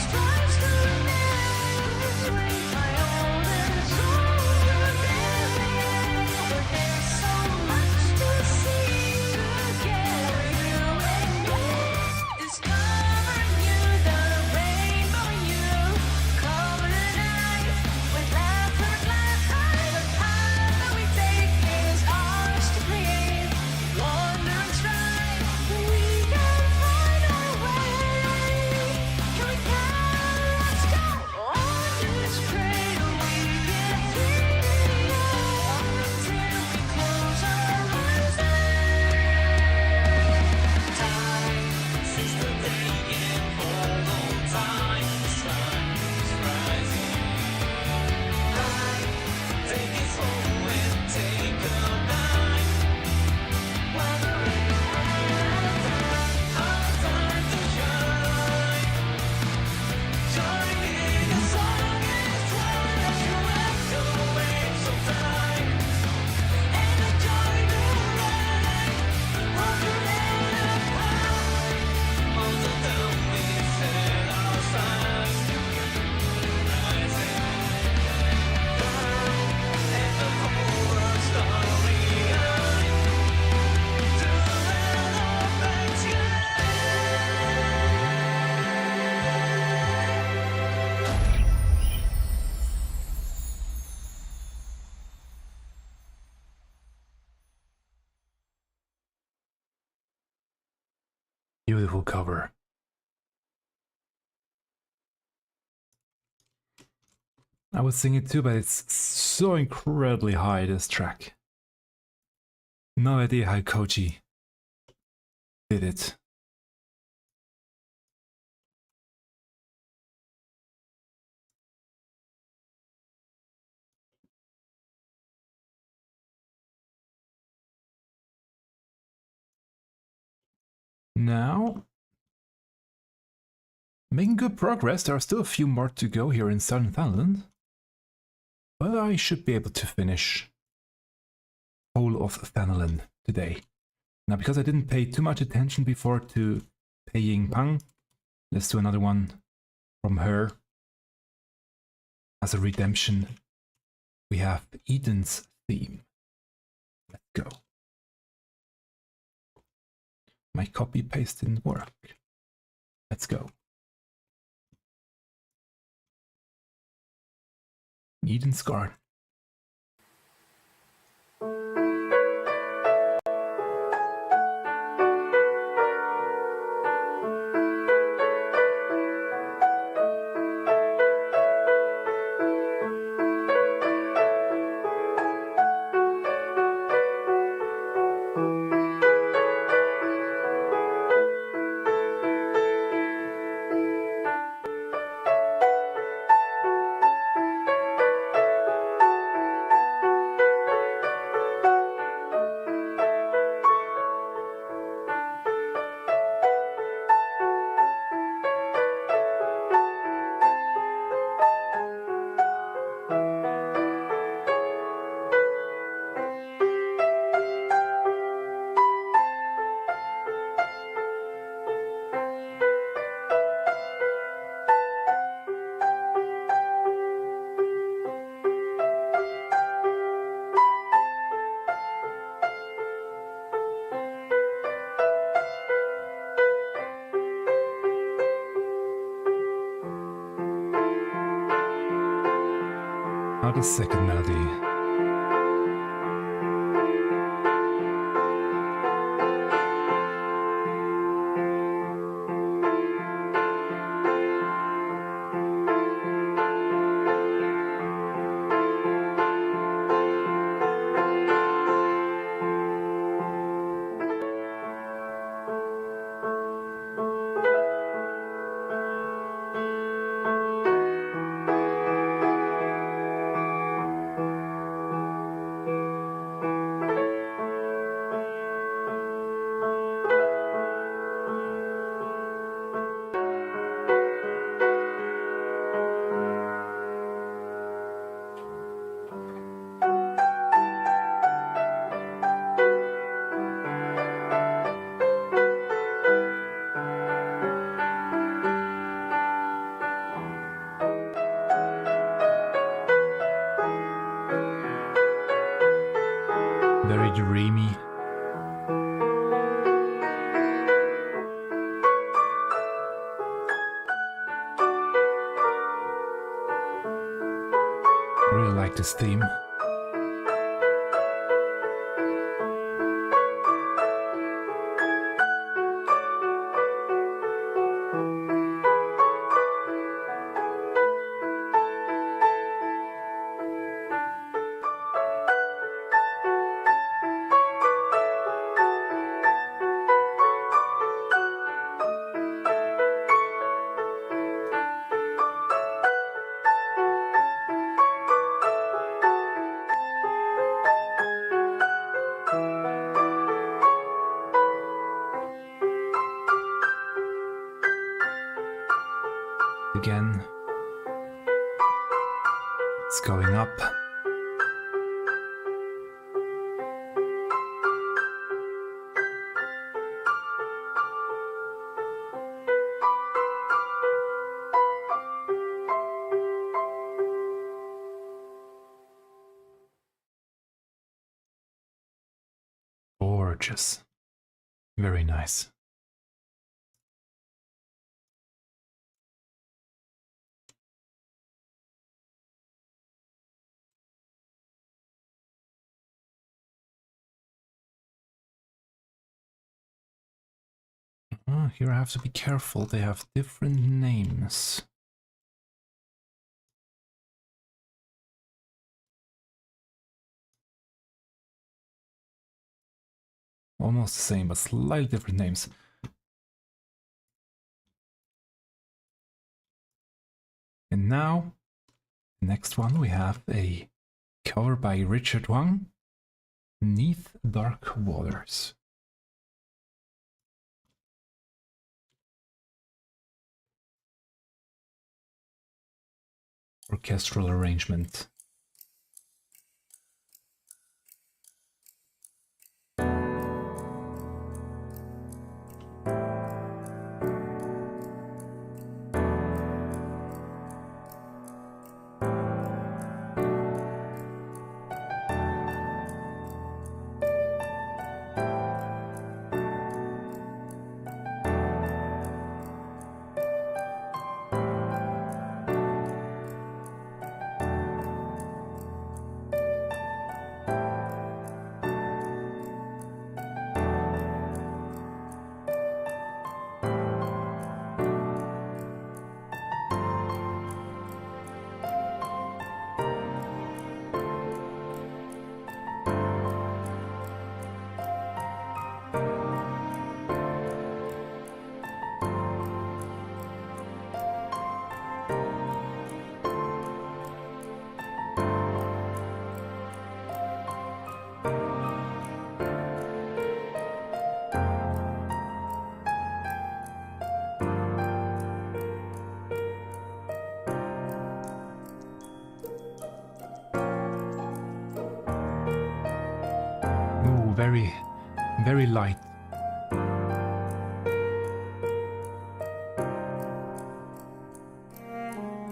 Strike Beautiful cover. I would sing it too, but it's so incredibly high, this track. No idea how Koji did it. Now, making good progress. There are still a few more to go here in Southern Thanalan. But I should be able to finish whole of Thanalan today. Now, because I didn't pay too much attention before to Pei-Ying Pan, let's do another one from her. As a redemption, we have Eden's theme. Let's go. My copy paste didn't work. Let's go. Eden's Garden. Now the second melody. Very dreamy. I really like this theme. Again, it's going up. Gorgeous. Very nice. Oh, here I have to be careful, they have different names. Almost the same, but slightly different names. And now, next one, we have a cover by Richard Huang, Neath Dark Waters. Orchestral arrangement. Very light.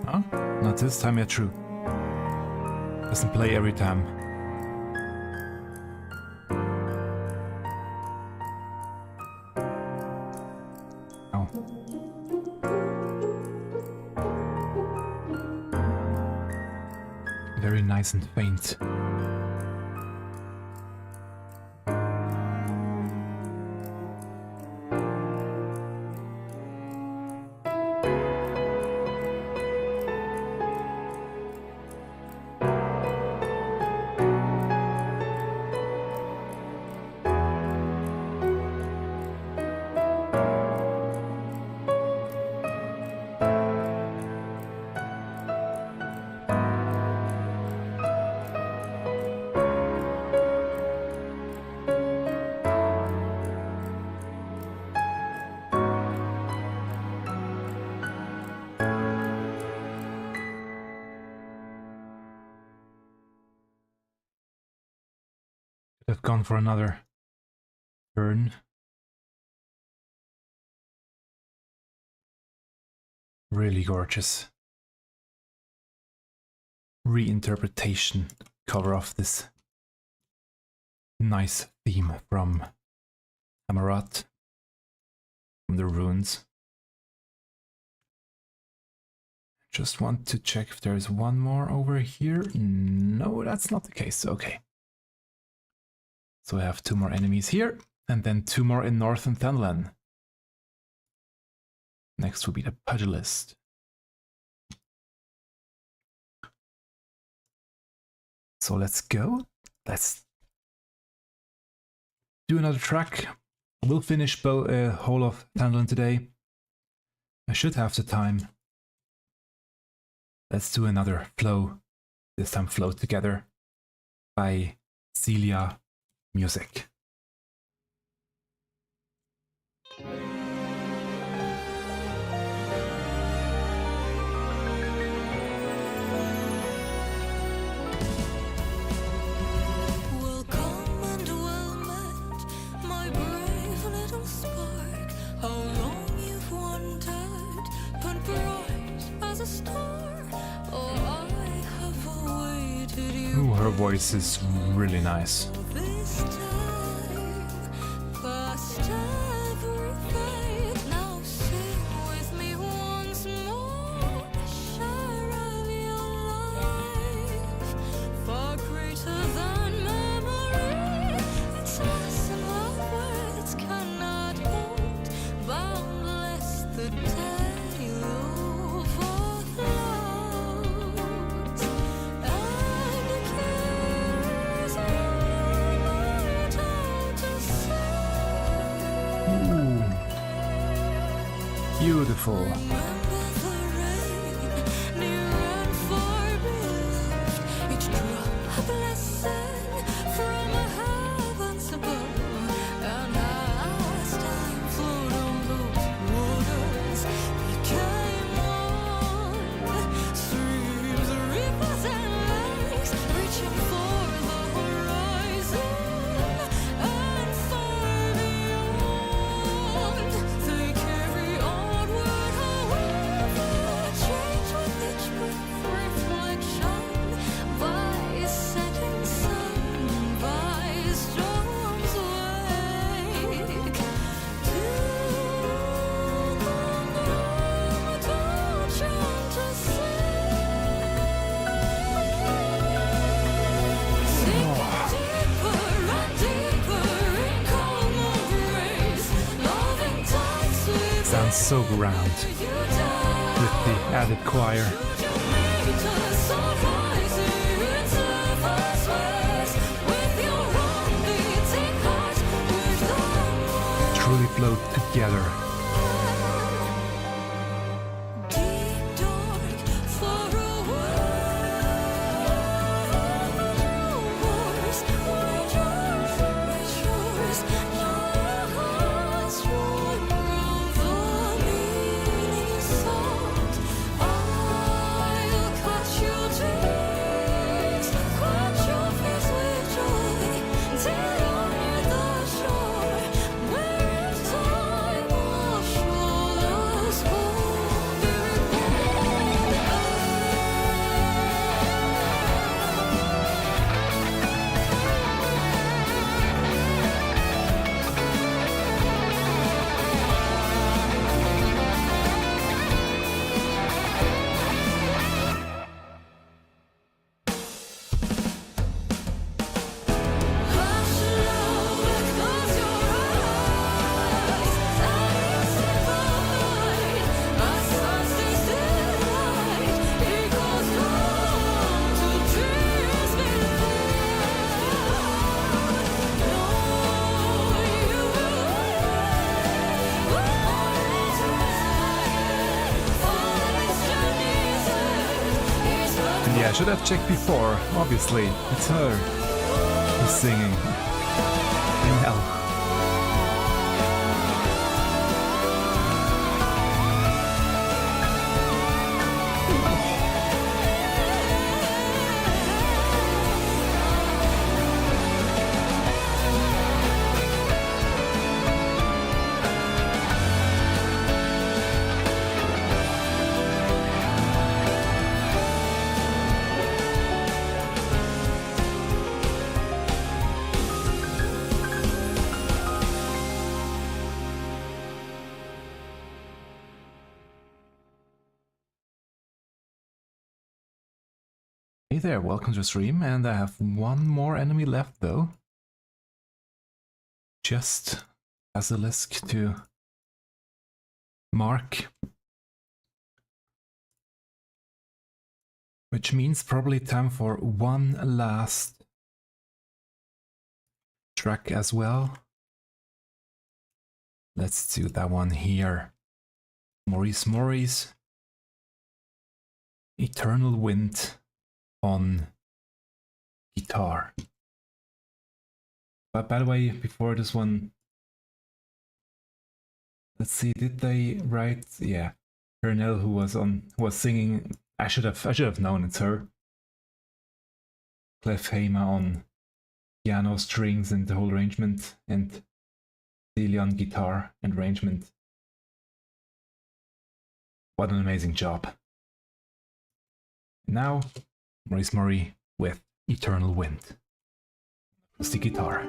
Huh? Not this time, yeah, true. Doesn't play every time. Oh. Very nice and faint. Could have gone for another turn. Really gorgeous reinterpretation cover of this nice theme from Amarat, from the ruins. Just want to check if there's one more over here. No, that's not the case. Okay. So I have two more enemies here, and then two more in northern Thanalan. Next will be the pugilist. So let's go. Let's do another track. We'll finish whole of Thanalan today. I should have the time. Let's do another flow. This time Flow Together by Silia Music. Welcome and well met, my brave little spark. How long you've wandered, but bright as a star. Oh, I have awaited you. Ooh, her voice is really nice. This time, past every fate, now sing with me once more. Share of your life, far greater than memory. It's less than what words cannot hold. By beautiful. Remember the rain, near and far beloved. Each drop a blessing from heavens above. And as time flowed on those waters, became one. Streams, rivers, and lakes, reaching for the horizon and far beyond. They carry onward, however, change with each brief reflection. By setting sun, by storm's wake, to come home to chant a Sinking deeper and deeper in calm embrace, loving tides with Sounds so grand you die. with the added choir. Should you meet us sunrising in surface waves, with your own beating heart, wish them Truly flow together. deep dark, far away. Wars, wagers, wagers, lost one round the meaning salt. I'll cut your dreams, cut your fears with joy, till you're near the shore, where in time will show the score. Be reborn. Hush, love, close your eyes, and see the light. As sun stays daylight, it goes down to dreams below. No, you will always reside. All its journeys is but And yeah, I should have checked before. Obviously, it's her who's singing. Hell. Hey there, welcome to the stream, and I have one more enemy left though. Just basilisk to mark. Which means probably time for one last track as well. Let's do that one here. Mauricemori's Eternal Wind on guitar. But by the way, before this one, let's see, did they write? Yeah, Pernell, who was singing. I should have known it's her. Clef Hema on piano, strings, and the whole arrangement, and Silia on guitar and arrangement. What an amazing job! And now, mauricemori with Eternal Wind. Acoustic guitar.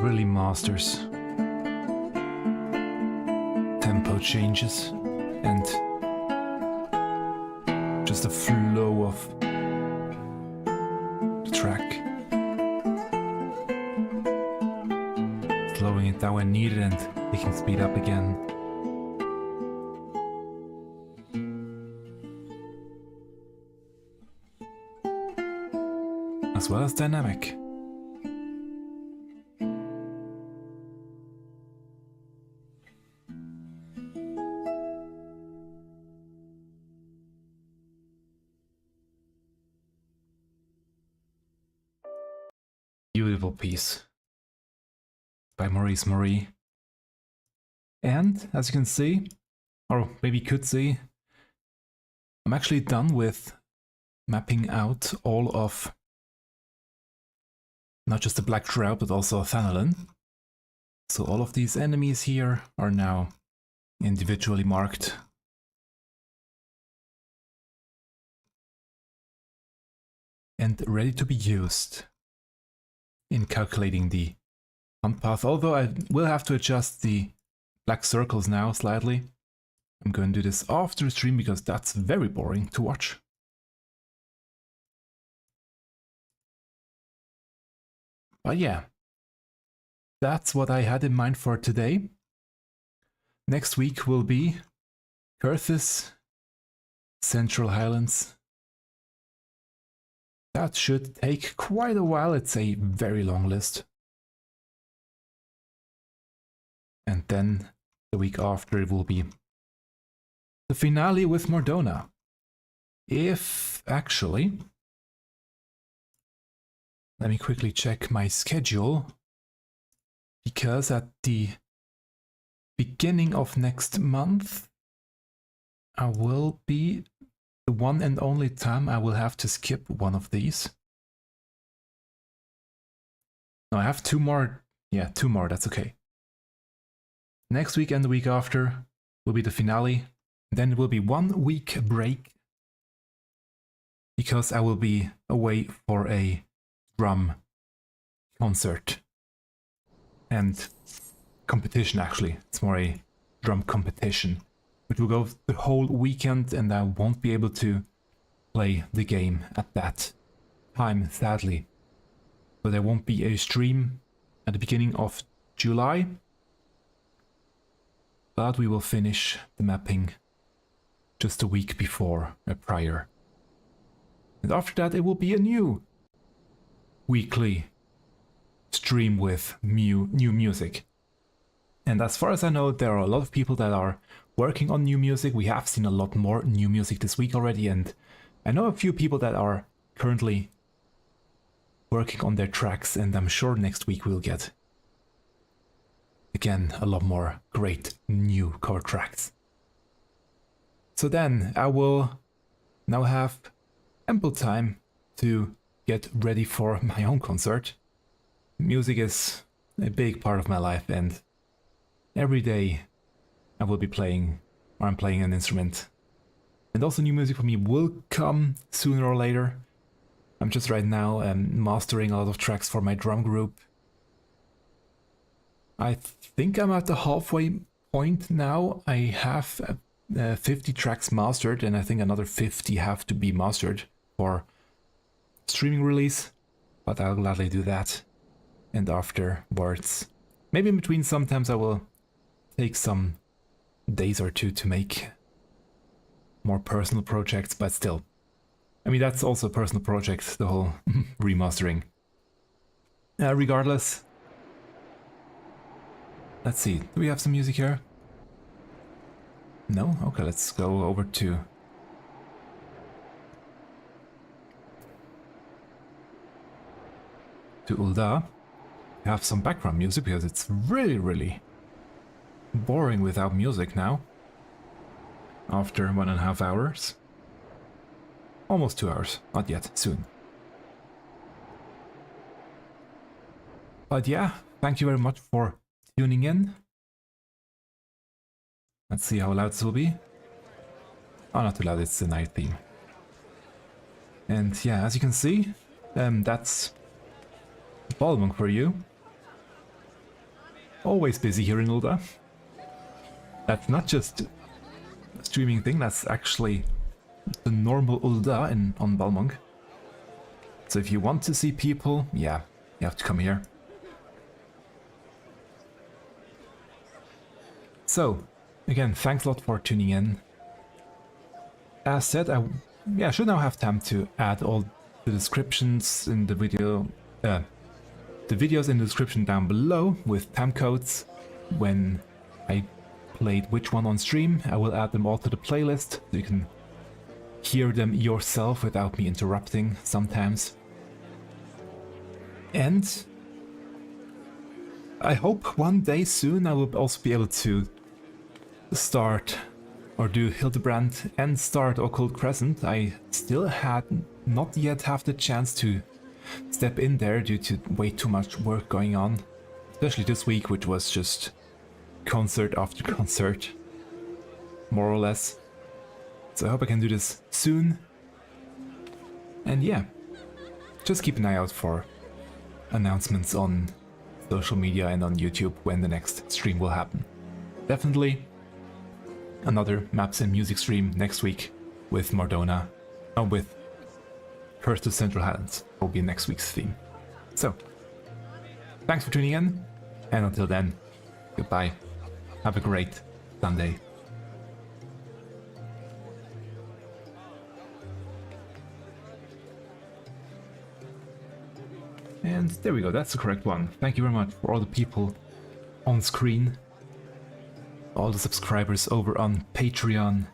really masters tempo changes and just the flow of the track. Slowing it down when needed and picking speed up again. As well as dynamic. Beautiful piece by mauricemori. And as you can see, or maybe could see, I'm actually done with mapping out all of not just the Black Shroud, but also Thanalan. So all of these enemies here are now individually marked. And ready to be used in calculating the hunt path. Although I will have to adjust the black circles now slightly. I'm going to do this after the stream because that's very boring to watch. But yeah, that's what I had in mind for today. Next week will be Curthis, Central Highlands. That should take quite a while. It's a very long list. And then the week after it will be the finale with Mordona. If actually... Let me quickly check my schedule, because at the beginning of next month, I will be the one and only time I will have to skip one of these. No, I have two more. Yeah, two more, that's okay. Next week and the week after will be the finale. Then it will be 1 week break, because I will be away for a drum concert and competition. Actually, it's more a drum competition, which will go the whole weekend, and I won't be able to play the game at that time, sadly. So there won't be a stream at the beginning of July, but we will finish the mapping just a week before prior. And after that it will be a new weekly stream with new music. And as far as I know, there are a lot of people that are working on new music. We have seen a lot more new music this week already, and I know a few people that are currently working on their tracks, and I'm sure next week we'll get again a lot more great new cover tracks. So then I will now have ample time to get ready for my own concert. Music is a big part of my life, and every day I will be playing, or I'm playing an instrument. And also new music for me will come sooner or later. I'm just right now mastering a lot of tracks for my drum group. I think I'm at the halfway point now. I have 50 tracks mastered, and I think another 50 have to be mastered for streaming release, but I'll gladly do that. And afterwards, maybe in between, sometimes I will take some days or two to make more personal projects, but still. I mean, that's also a personal project, the whole remastering. Regardless, let's see, do we have some music here? No? Okay, let's go over to Ul'dah. Have some background music because it's really boring without music now. After 1.5 hours. Almost 2 hours. Not yet. Soon. But yeah, thank you very much for tuning in. Let's see how loud this will be. Oh, not too loud, it's the night theme. And yeah, as you can see, that's Ballmonk for you. always busy here in Ulda. That's not just a streaming thing, that's actually the normal Ulda on Balmung. So if you want to see people, yeah, you have to come here. So, again, thanks a lot for tuning in. As said, I should now have time to add all the descriptions in the video, the videos in the description down below with time codes. When I played which one on stream, I will add them all to the playlist so you can hear them yourself without me interrupting sometimes. And I hope one day soon I will also be able to start or do Hildebrand and start Occult Crescent. I still had not yet have the chance to step in there due to way too much work going on, especially this week, which was just concert after concert, more or less. So I hope I can do this soon. And yeah, just keep an eye out for announcements on social media and on YouTube when the next stream will happen. Definitely another Maps and Music stream next week with Mardona, with Curse to Central Highlands will be next week's theme. So, thanks for tuning in, and until then, goodbye. Have a great Sunday. And there we go, that's the correct one. Thank you very much for all the people on screen, all the subscribers over on Patreon,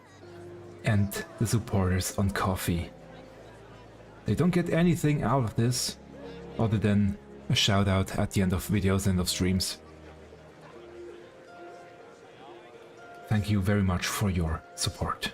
and the supporters on Ko-fi. They don't get anything out of this other than a shout out at the end of videos and of streams. Thank you very much for your support.